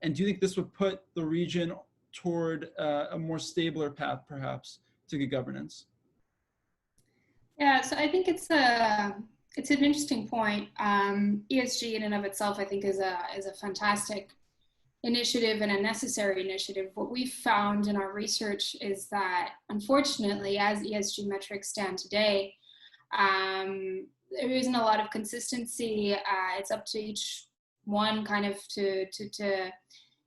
And do you think this would put the region toward a more stabler path, perhaps, to good governance? Yeah, so I think it's an interesting point. ESG in and of itself, I think, is a fantastic initiative and a necessary initiative. What we found in our research is that, unfortunately, as ESG metrics stand today, there isn't a lot of consistency. It's up to each one kind of to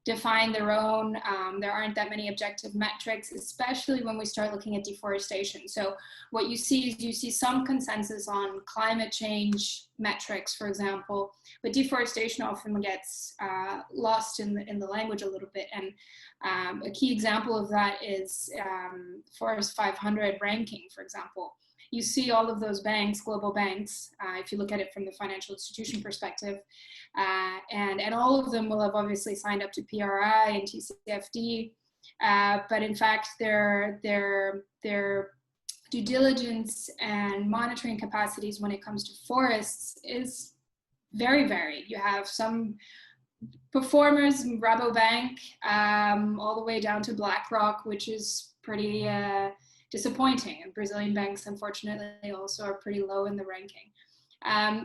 define their own. There aren't that many objective metrics, especially when we start looking at deforestation. So what you see is you see some consensus on climate change metrics, for example, but deforestation often gets lost in the language a little bit. And a key example of that is Forest 500 ranking, for example. You see all of those banks, global banks, if you look at it from the financial institution perspective, and all of them will have obviously signed up to PRI and TCFD, but in fact their due diligence and monitoring capacities when it comes to forests is very varied. You have some performers, Rabobank, all the way down to BlackRock, which is pretty disappointing. And Brazilian banks, unfortunately, also are pretty low in the ranking.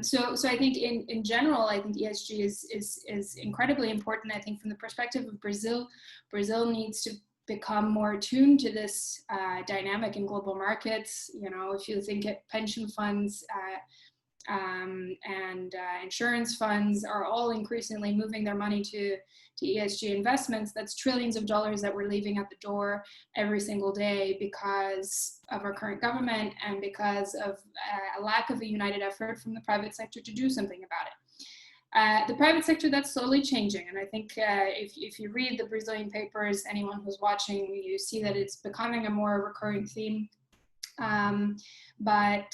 So I think in general, I think ESG is incredibly important. I think from the perspective of Brazil, Brazil needs to become more attuned to this dynamic in global markets. You know, if you think at pension funds and insurance funds are all increasingly moving their money to ESG investments, that's trillions of dollars that we're leaving at the door every single day because of our current government and because of a lack of a united effort from the private sector to do something about it. The private sector, that's slowly changing. And I think if you read the Brazilian papers, anyone who's watching, you see that it's becoming a more recurring theme. So I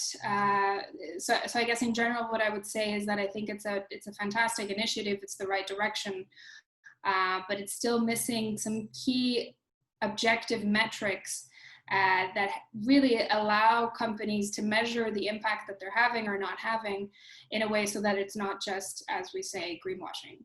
guess in general, what I would say is that I think it's a fantastic initiative. It's the right direction, but it's still missing some key objective metrics that really allow companies to measure the impact that they're having or not having in a way so that it's not just, as we say, greenwashing.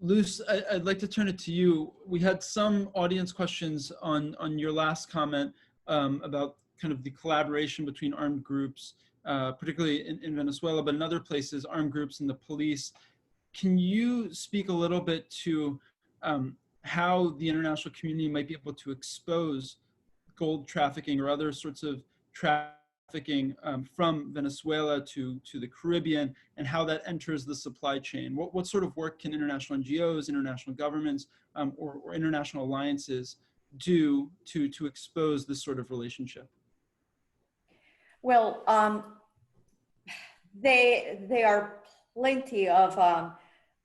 Luz, I'd like to turn it to you. We had some audience questions on your last comment about kind of the collaboration between armed groups, particularly in Venezuela, but in other places, armed groups and the police. Can you speak a little bit to how the international community might be able to expose gold trafficking or other sorts of trafficking from Venezuela to the Caribbean, and how that enters the supply chain? What sort of work can international NGOs, international governments, or international alliances do to expose this sort of relationship? Well, there are plenty of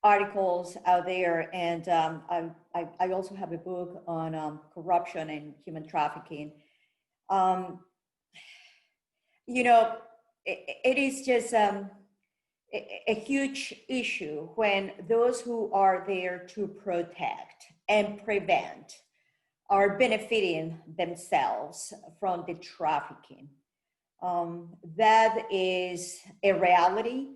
articles out there, and I also have a book on corruption and human trafficking. You know, it is just a huge issue when those who are there to protect and prevent are benefiting themselves from the trafficking. That is a reality.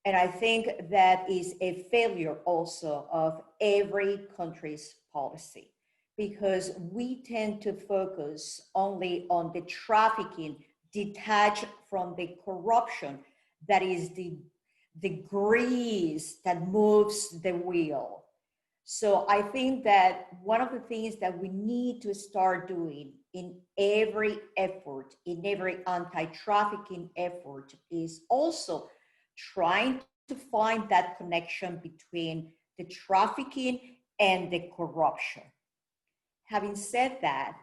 And I think that is a failure also of every country's policy, because we tend to focus only on the trafficking detached from the corruption that is the grease that moves the wheel. So I think that one of the things that we need to start doing in every effort, in every anti-trafficking effort, is also trying to find that connection between the trafficking and the corruption. Having said that,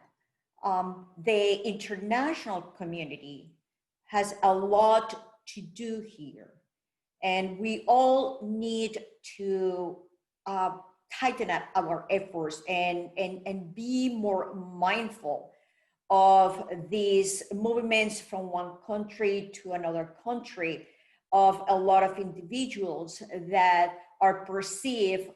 the international community has a lot to do here. And we all need to tighten up our efforts and be more mindful of these movements from one country to another country, of a lot of individuals that are perceived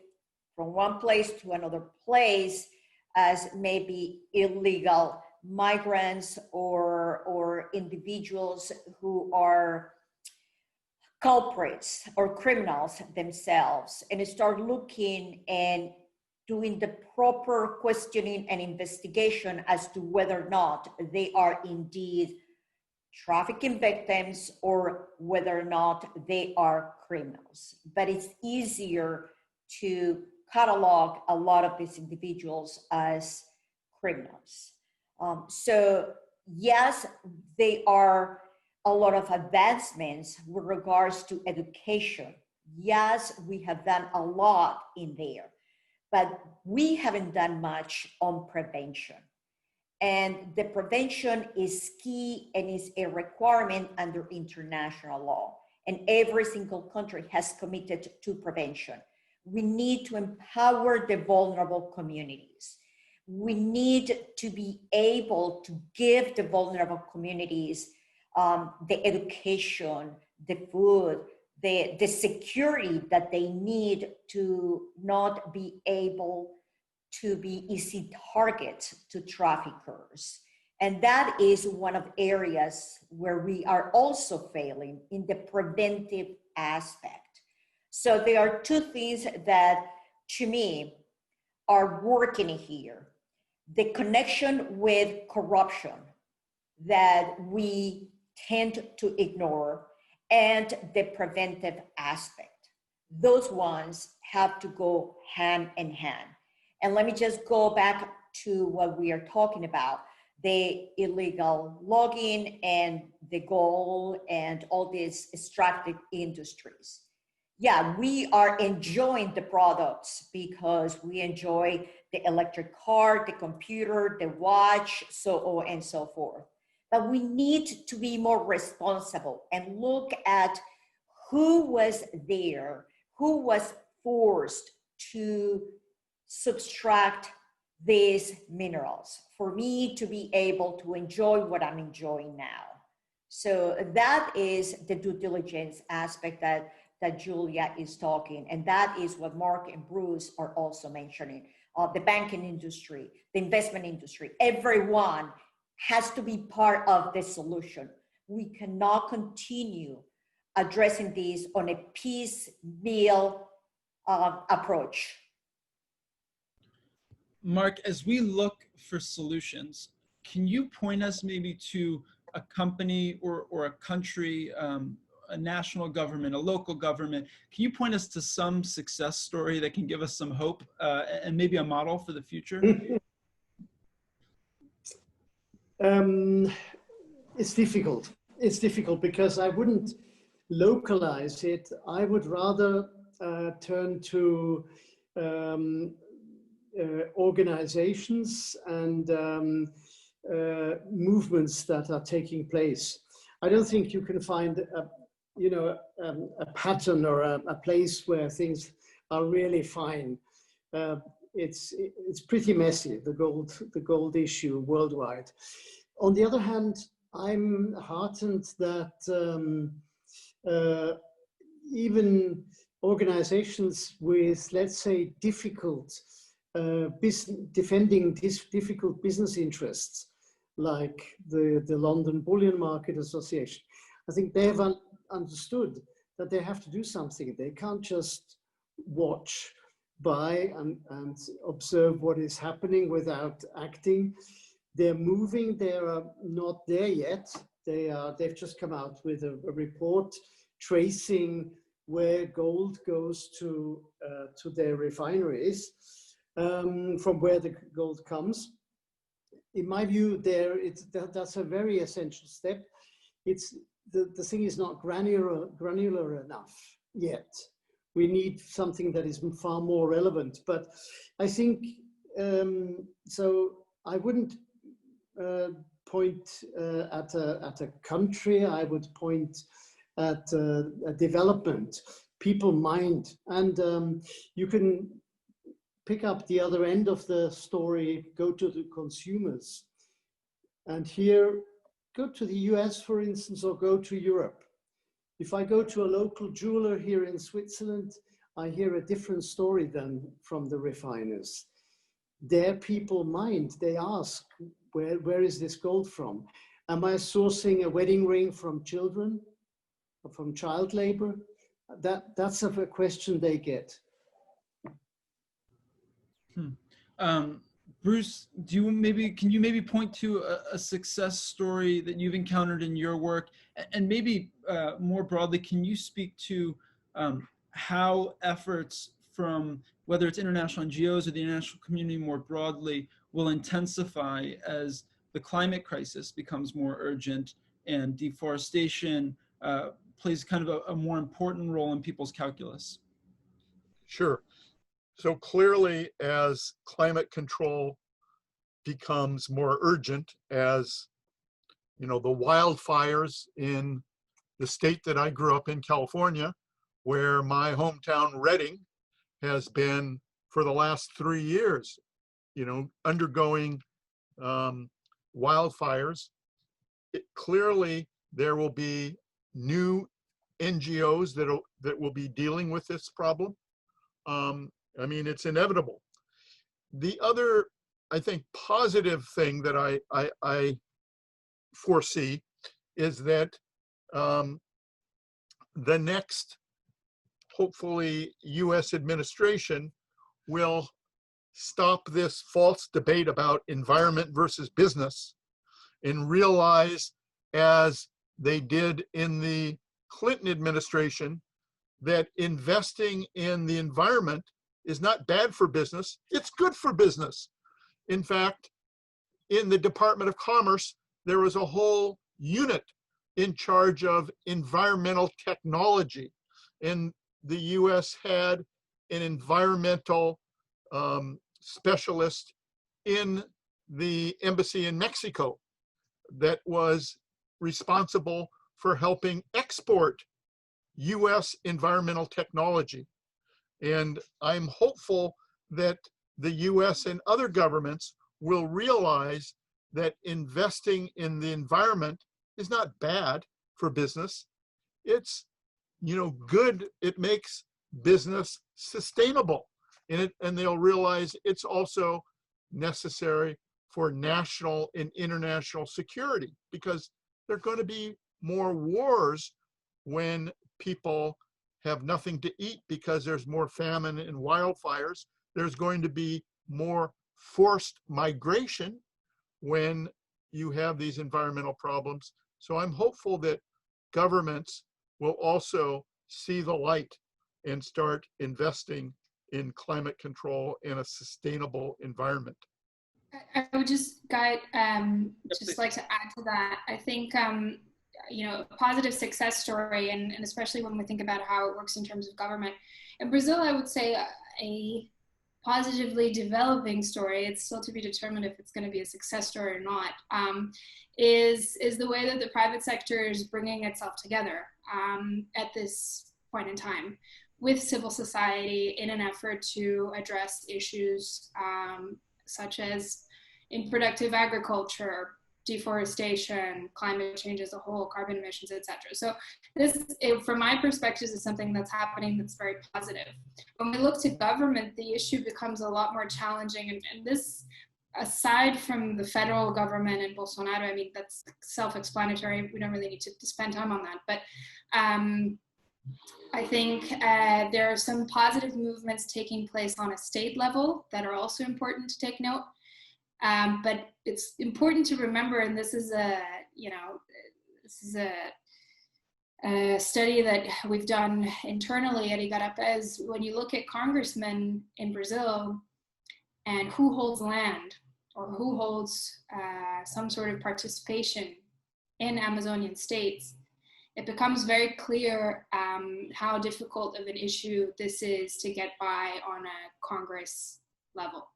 from one place to another place as maybe illegal migrants or individuals who are culprits or criminals themselves, and start looking and doing the proper questioning and investigation as to whether or not they are indeed trafficking victims or whether or not they are criminals. But it's easier to catalog a lot of these individuals as criminals. So yes, they are a lot of advancements with regards to education. Yes, we have done a lot in there, but we haven't done much on prevention. And the prevention is key and is a requirement under international law. And every single country has committed to prevention. We need to empower the vulnerable communities. We need to be able to give the vulnerable communities the education, the food, the security that they need to not be able to be easy targets to traffickers. And that is one of the areas where we are also failing in the preventive aspect. So there are two things that, to me, are working here. The connection with corruption that we tend to ignore, and the preventive aspect. Those ones have to go hand in hand. And let me just go back to what we are talking about, the illegal logging and the gold and all these extractive industries. Yeah, we are enjoying the products because we enjoy the electric car, the computer, the watch, so on and so forth. But we need to be more responsible and look at who was there, who was forced to subtract these minerals for me to be able to enjoy what I'm enjoying now. So that is the due diligence aspect that Julia is talking, and that is what Mark and Bruce are also mentioning. The banking industry, the investment industry, everyone has to be part of the solution. We cannot continue addressing these on a piecemeal approach. Mark, as we look for solutions, can you point us maybe to a company or a country, a national government, a local government? Can you point us to some success story that can give us some hope and maybe a model for the future? It's difficult. It's difficult because I wouldn't localize it. I would rather turn to organizations and movements that are taking place. I don't think you can find a pattern or a place where things are really fine. It's pretty messy, the gold issue worldwide. On the other hand, I'm heartened that even organizations with, let's say, defending difficult business interests, like the London Bullion Market Association, I think they have understood that they have to do something. They can't just watch by and observe what is happening without acting. They're moving. They are not there yet. They've just come out with a report tracing where gold goes to their refineries, from where the gold comes. In my view, that's a very essential step. It's the thing is not granular enough yet. We need something that is far more relevant. But I think so. I wouldn't point at a country. I would point at a development. People mind, and you can pick up the other end of the story, go to the consumers. And here, go to the US, for instance, or go to Europe. If I go to a local jeweler here in Switzerland, I hear a different story than from the refiners. Their people mind, they ask, where is this gold from? Am I sourcing a wedding ring from children, or from child labor? That's a question they get. Bruce, can you maybe point to a success story that you've encountered in your work? And maybe more broadly, can you speak to how efforts from whether it's international NGOs or the international community more broadly will intensify as the climate crisis becomes more urgent and deforestation plays kind of a more important role in people's calculus? Sure. So clearly, as climate control becomes more urgent, as you know, the wildfires in the state that I grew up in, California, where my hometown Redding has been for the last 3 years, you know, undergoing wildfires. Clearly, there will be new NGOs that will be dealing with this problem. I mean, it's inevitable. The other, I think, positive thing that I foresee is that the next, hopefully, US administration will stop this false debate about environment versus business and realize, as they did in the Clinton administration, that investing in the environment is not bad for business, it's good for business. In fact, in the Department of Commerce, there was a whole unit in charge of environmental technology. And the US had an environmental specialist in the embassy in Mexico that was responsible for helping export US environmental technology. And I'm hopeful that the US and other governments will realize that investing in the environment is not bad for business. It's, you know, good. It makes business sustainable. And they'll realize it's also necessary for national and international security, because there are going to be more wars when people have nothing to eat because there's more famine and wildfires. There's going to be more forced migration when you have these environmental problems. So I'm hopeful that governments will also see the light and start investing in climate control and a sustainable environment. I would just like to add to that. I think you know, a positive success story, and especially when we think about how it works in terms of government. In Brazil, I would say a positively developing story, it's still to be determined if it's going to be a success story or not, is the way that the private sector is bringing itself together at this point in time with civil society in an effort to address issues such as unproductive agriculture, deforestation, climate change as a whole, carbon emissions, etc. So this, from my perspective, is something that's happening that's very positive. When we look to government, the issue becomes a lot more challenging. And this, aside from the federal government and Bolsonaro, I mean, that's self-explanatory. We don't really need to spend time on that. But I think there are some positive movements taking place on a state level that are also important to take note. But it's important to remember, and this is a study that we've done internally at Igarapé, is when you look at congressmen in Brazil and who holds land or who holds some sort of participation in Amazonian states, it becomes very clear how difficult of an issue this is to get by on a Congress level.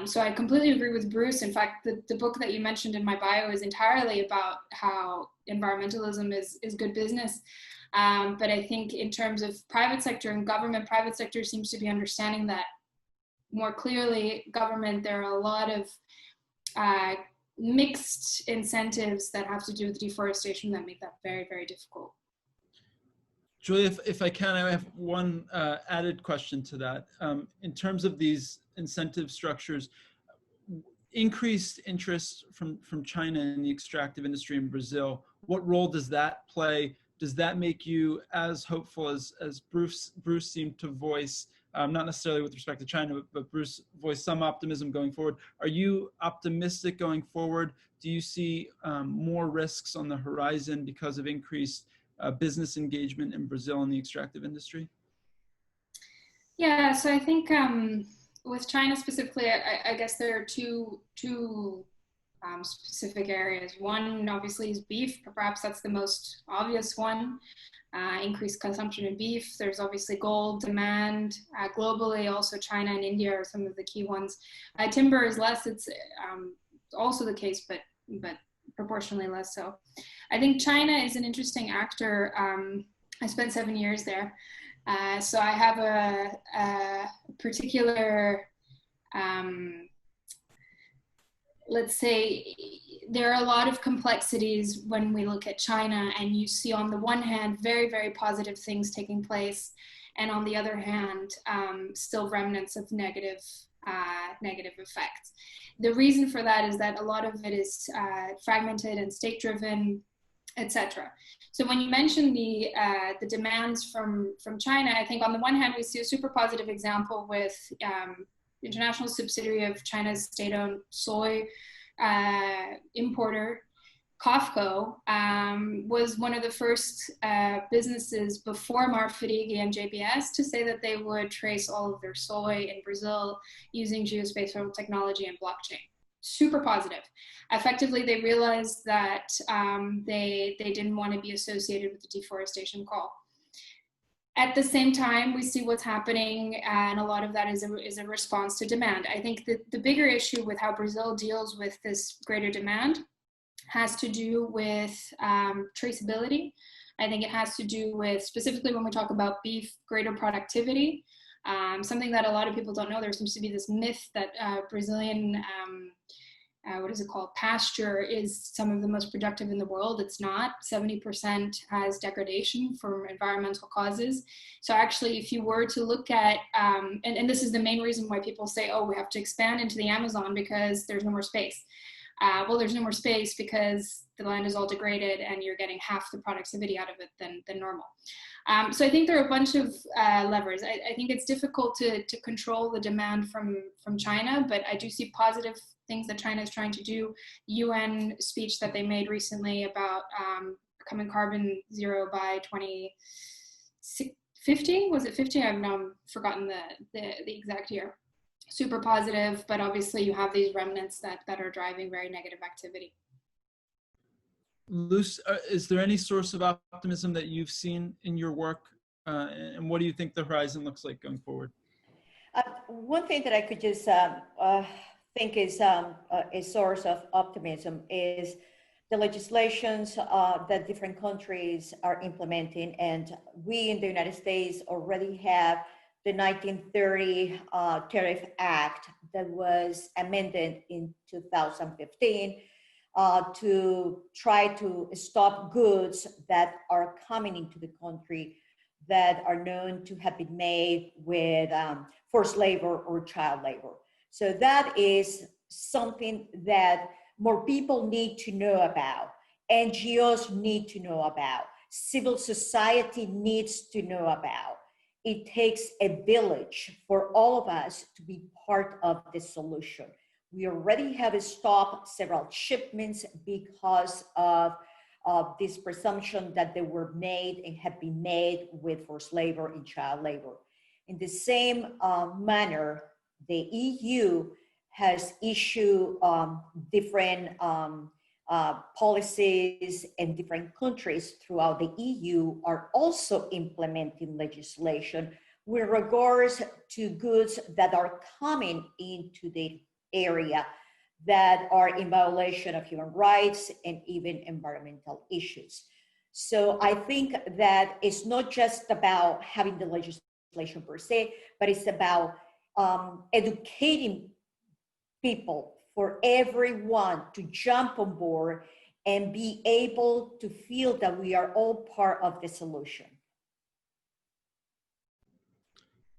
So I completely agree with Bruce. In fact, the book that you mentioned in my bio is entirely about how environmentalism is good business. But I think in terms of private sector and government, private sector seems to be understanding that more clearly government, there are a lot of mixed incentives that have to do with deforestation that make that very, very difficult. Julia, if I can, I have one added question to that. In terms of these incentive structures, increased interest from China in the extractive industry in Brazil, what role does that play? Does that make you as hopeful as Bruce seemed to voice, not necessarily with respect to China, but Bruce voiced some optimism going forward? Are you optimistic going forward? Do you see more risks on the horizon because of increased business engagement in Brazil in the extractive industry? Yeah, so I think with China specifically, I guess there are two specific areas. One obviously is beef, perhaps that's the most obvious one. Increased consumption of beef. There's obviously gold demand globally. Also China and India are some of the key ones. Timber is less, it's also the case, but proportionally less so. I think China is an interesting actor. I spent 7 years there. So I have a particular, let's say, there are a lot of complexities when we look at China, and you see on the one hand, very, very positive things taking place. And on the other hand, still remnants of negative effects. The reason for that is that a lot of it is fragmented and state-driven, etc. So when you mention the demands from China, I think on the one hand, we see a super positive example with international subsidiary of China's state-owned soy importer, COFCO, was one of the first businesses before Marfrig and JBS to say that they would trace all of their soy in Brazil using geospatial technology and blockchain. Super positive. Effectively, they realized that they didn't want to be associated with the deforestation call. At the same time, we see what's happening, and a lot of that is a response to demand. I think that the bigger issue with how Brazil deals with this greater demand has to do with traceability. I think it has to do with, specifically when we talk about beef, greater productivity. Something that a lot of people don't know, there seems to be this myth that Brazilian, what is it called, pasture is some of the most productive in the world. It's not. 70% has degradation from environmental causes. So actually, if you were to look at, and this is the main reason why people say, oh, we have to expand into the Amazon because there's no more space. Well, there's no more space because the land is all degraded and you're getting half the productivity out of it than normal. So I think there are a bunch of levers. I think it's difficult to control the demand from China, but I do see positive things that China is trying to do. UN speech that they made recently about becoming carbon zero by 2050, was it 50? I've now forgotten the exact year. Super positive, but obviously you have these remnants that are driving very negative activity. Luce, is there any source of optimism that you've seen in your work, and what do you think the horizon looks like going forward? One thing that I could just think is a source of optimism is the legislations that different countries are implementing, and we in the United States already have the 1930 Tariff Act that was amended in 2015 to try to stop goods that are coming into the country that are known to have been made with forced labor or child labor. So that is something that more people need to know about. NGOs need to know about. Civil society needs to know about. It takes a village for all of us to be part of the solution. We already have stopped several shipments because of this presumption that they were made and have been made with forced labor and child labor. In the same manner, the EU has issued different policies, and different countries throughout the EU are also implementing legislation with regards to goods that are coming into the area that are in violation of human rights and even environmental issues. So I think that it's not just about having the legislation per se, but it's about educating people, for everyone to jump on board and be able to feel that we are all part of the solution.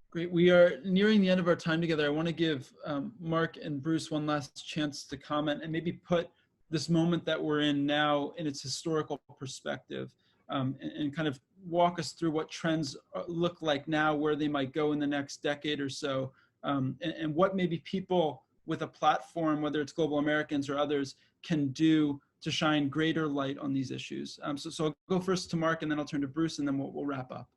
Great. We are nearing the end of our time together. I want to give Mark and Bruce one last chance to comment and maybe put this moment that we're in now in its historical perspective, and kind of walk us through what trends look like now, where they might go in the next decade or so, and what maybe people with a platform, whether it's Global Americans or others, can do to shine greater light on these issues. So I'll go first to Mark, and then I'll turn to Bruce, and then we'll wrap up.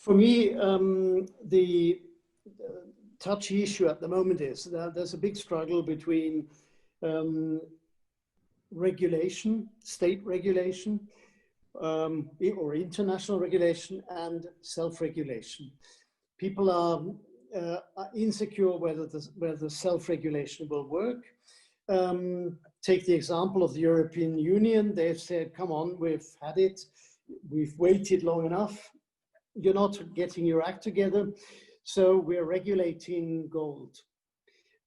For me, the touchy issue at the moment is that there's a big struggle between regulation, state regulation, or international regulation, and self-regulation. People are insecure whether the self-regulation will work. Take the example of the European Union. They've said, come on, we've had it. We've waited long enough. You're not getting your act together. So we're regulating gold.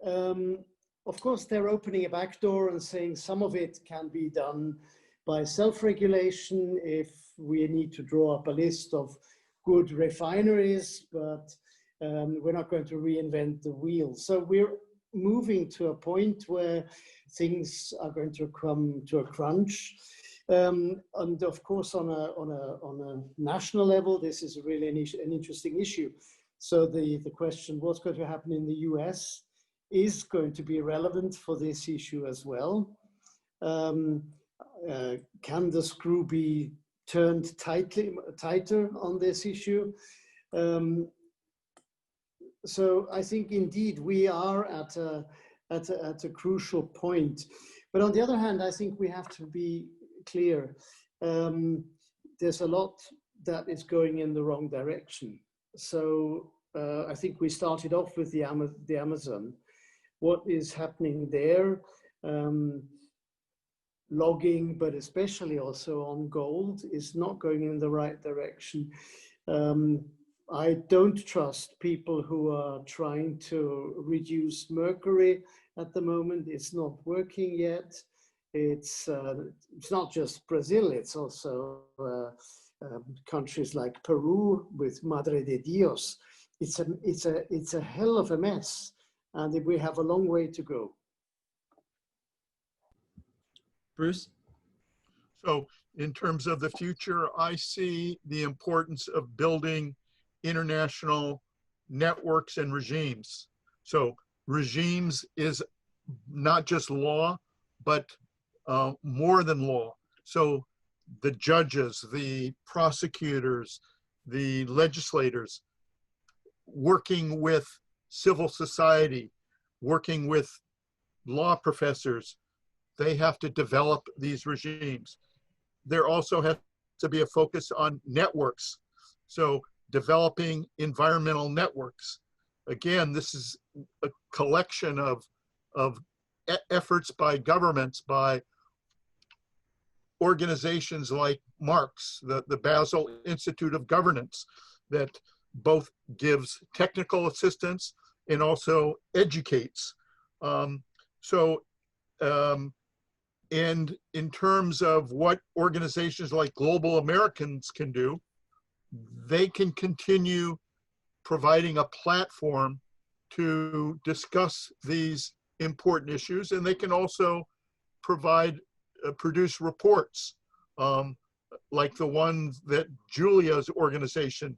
Of course, they're opening a back door and saying some of it can be done by self-regulation if we need to draw up a list of good refineries, but we're not going to reinvent the wheel. So we're moving to a point where things are going to come to a crunch. And of course, on a national level, this is really an interesting issue. So the question, what's going to happen in the US, is going to be relevant for this issue as well. Can the screw be turned tighter on this issue? So I think indeed we are at a crucial point. But on the other hand, I think we have to be clear. There's a lot that is going in the wrong direction. So I think we started off with the Amazon. What is happening there? Logging, but especially also on gold, is not going in the right direction. I don't trust people who are trying to reduce mercury at the moment. It's not working yet. It's not just Brazil, it's also countries like Peru with Madre de Dios. It's a hell of a mess, and we have a long way to go. Bruce? So in terms of the future, I see the importance of building international networks and regimes. So regimes is not just law, but more than law. So the judges, the prosecutors, the legislators, working with civil society, working with law professors, they have to develop these regimes. There also has to be a focus on networks. So developing environmental networks. Again, this is a collection of efforts by governments, by organizations like Marx, the Basel Institute of Governance, that both gives technical assistance and also educates. And in terms of what organizations like Global Americans can do, they can continue providing a platform to discuss these important issues, and they can also produce reports like the ones that Julia's organization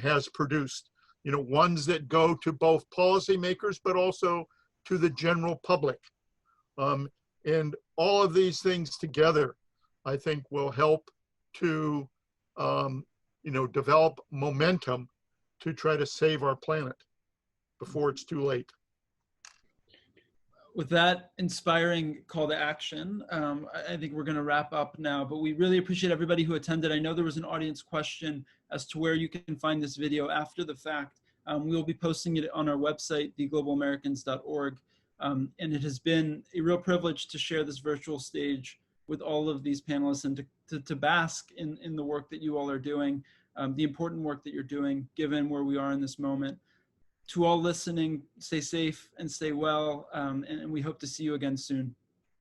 has produced, ones that go to both policymakers but also to the general public. And all of these things together, I think, will help to develop momentum to try to save our planet before it's too late. With that inspiring call to action, I think we're going to wrap up now, but we really appreciate everybody who attended. I know there was an audience question as to where you can find this video after the fact. We will be posting it on our website, theglobalameriCans.org. And it has been a real privilege to share this virtual stage with all of these panelists and to bask in the work that you all are doing. the important work that you're doing, given where we are in this moment. To all listening, stay safe and stay well, and we hope to see you again soon.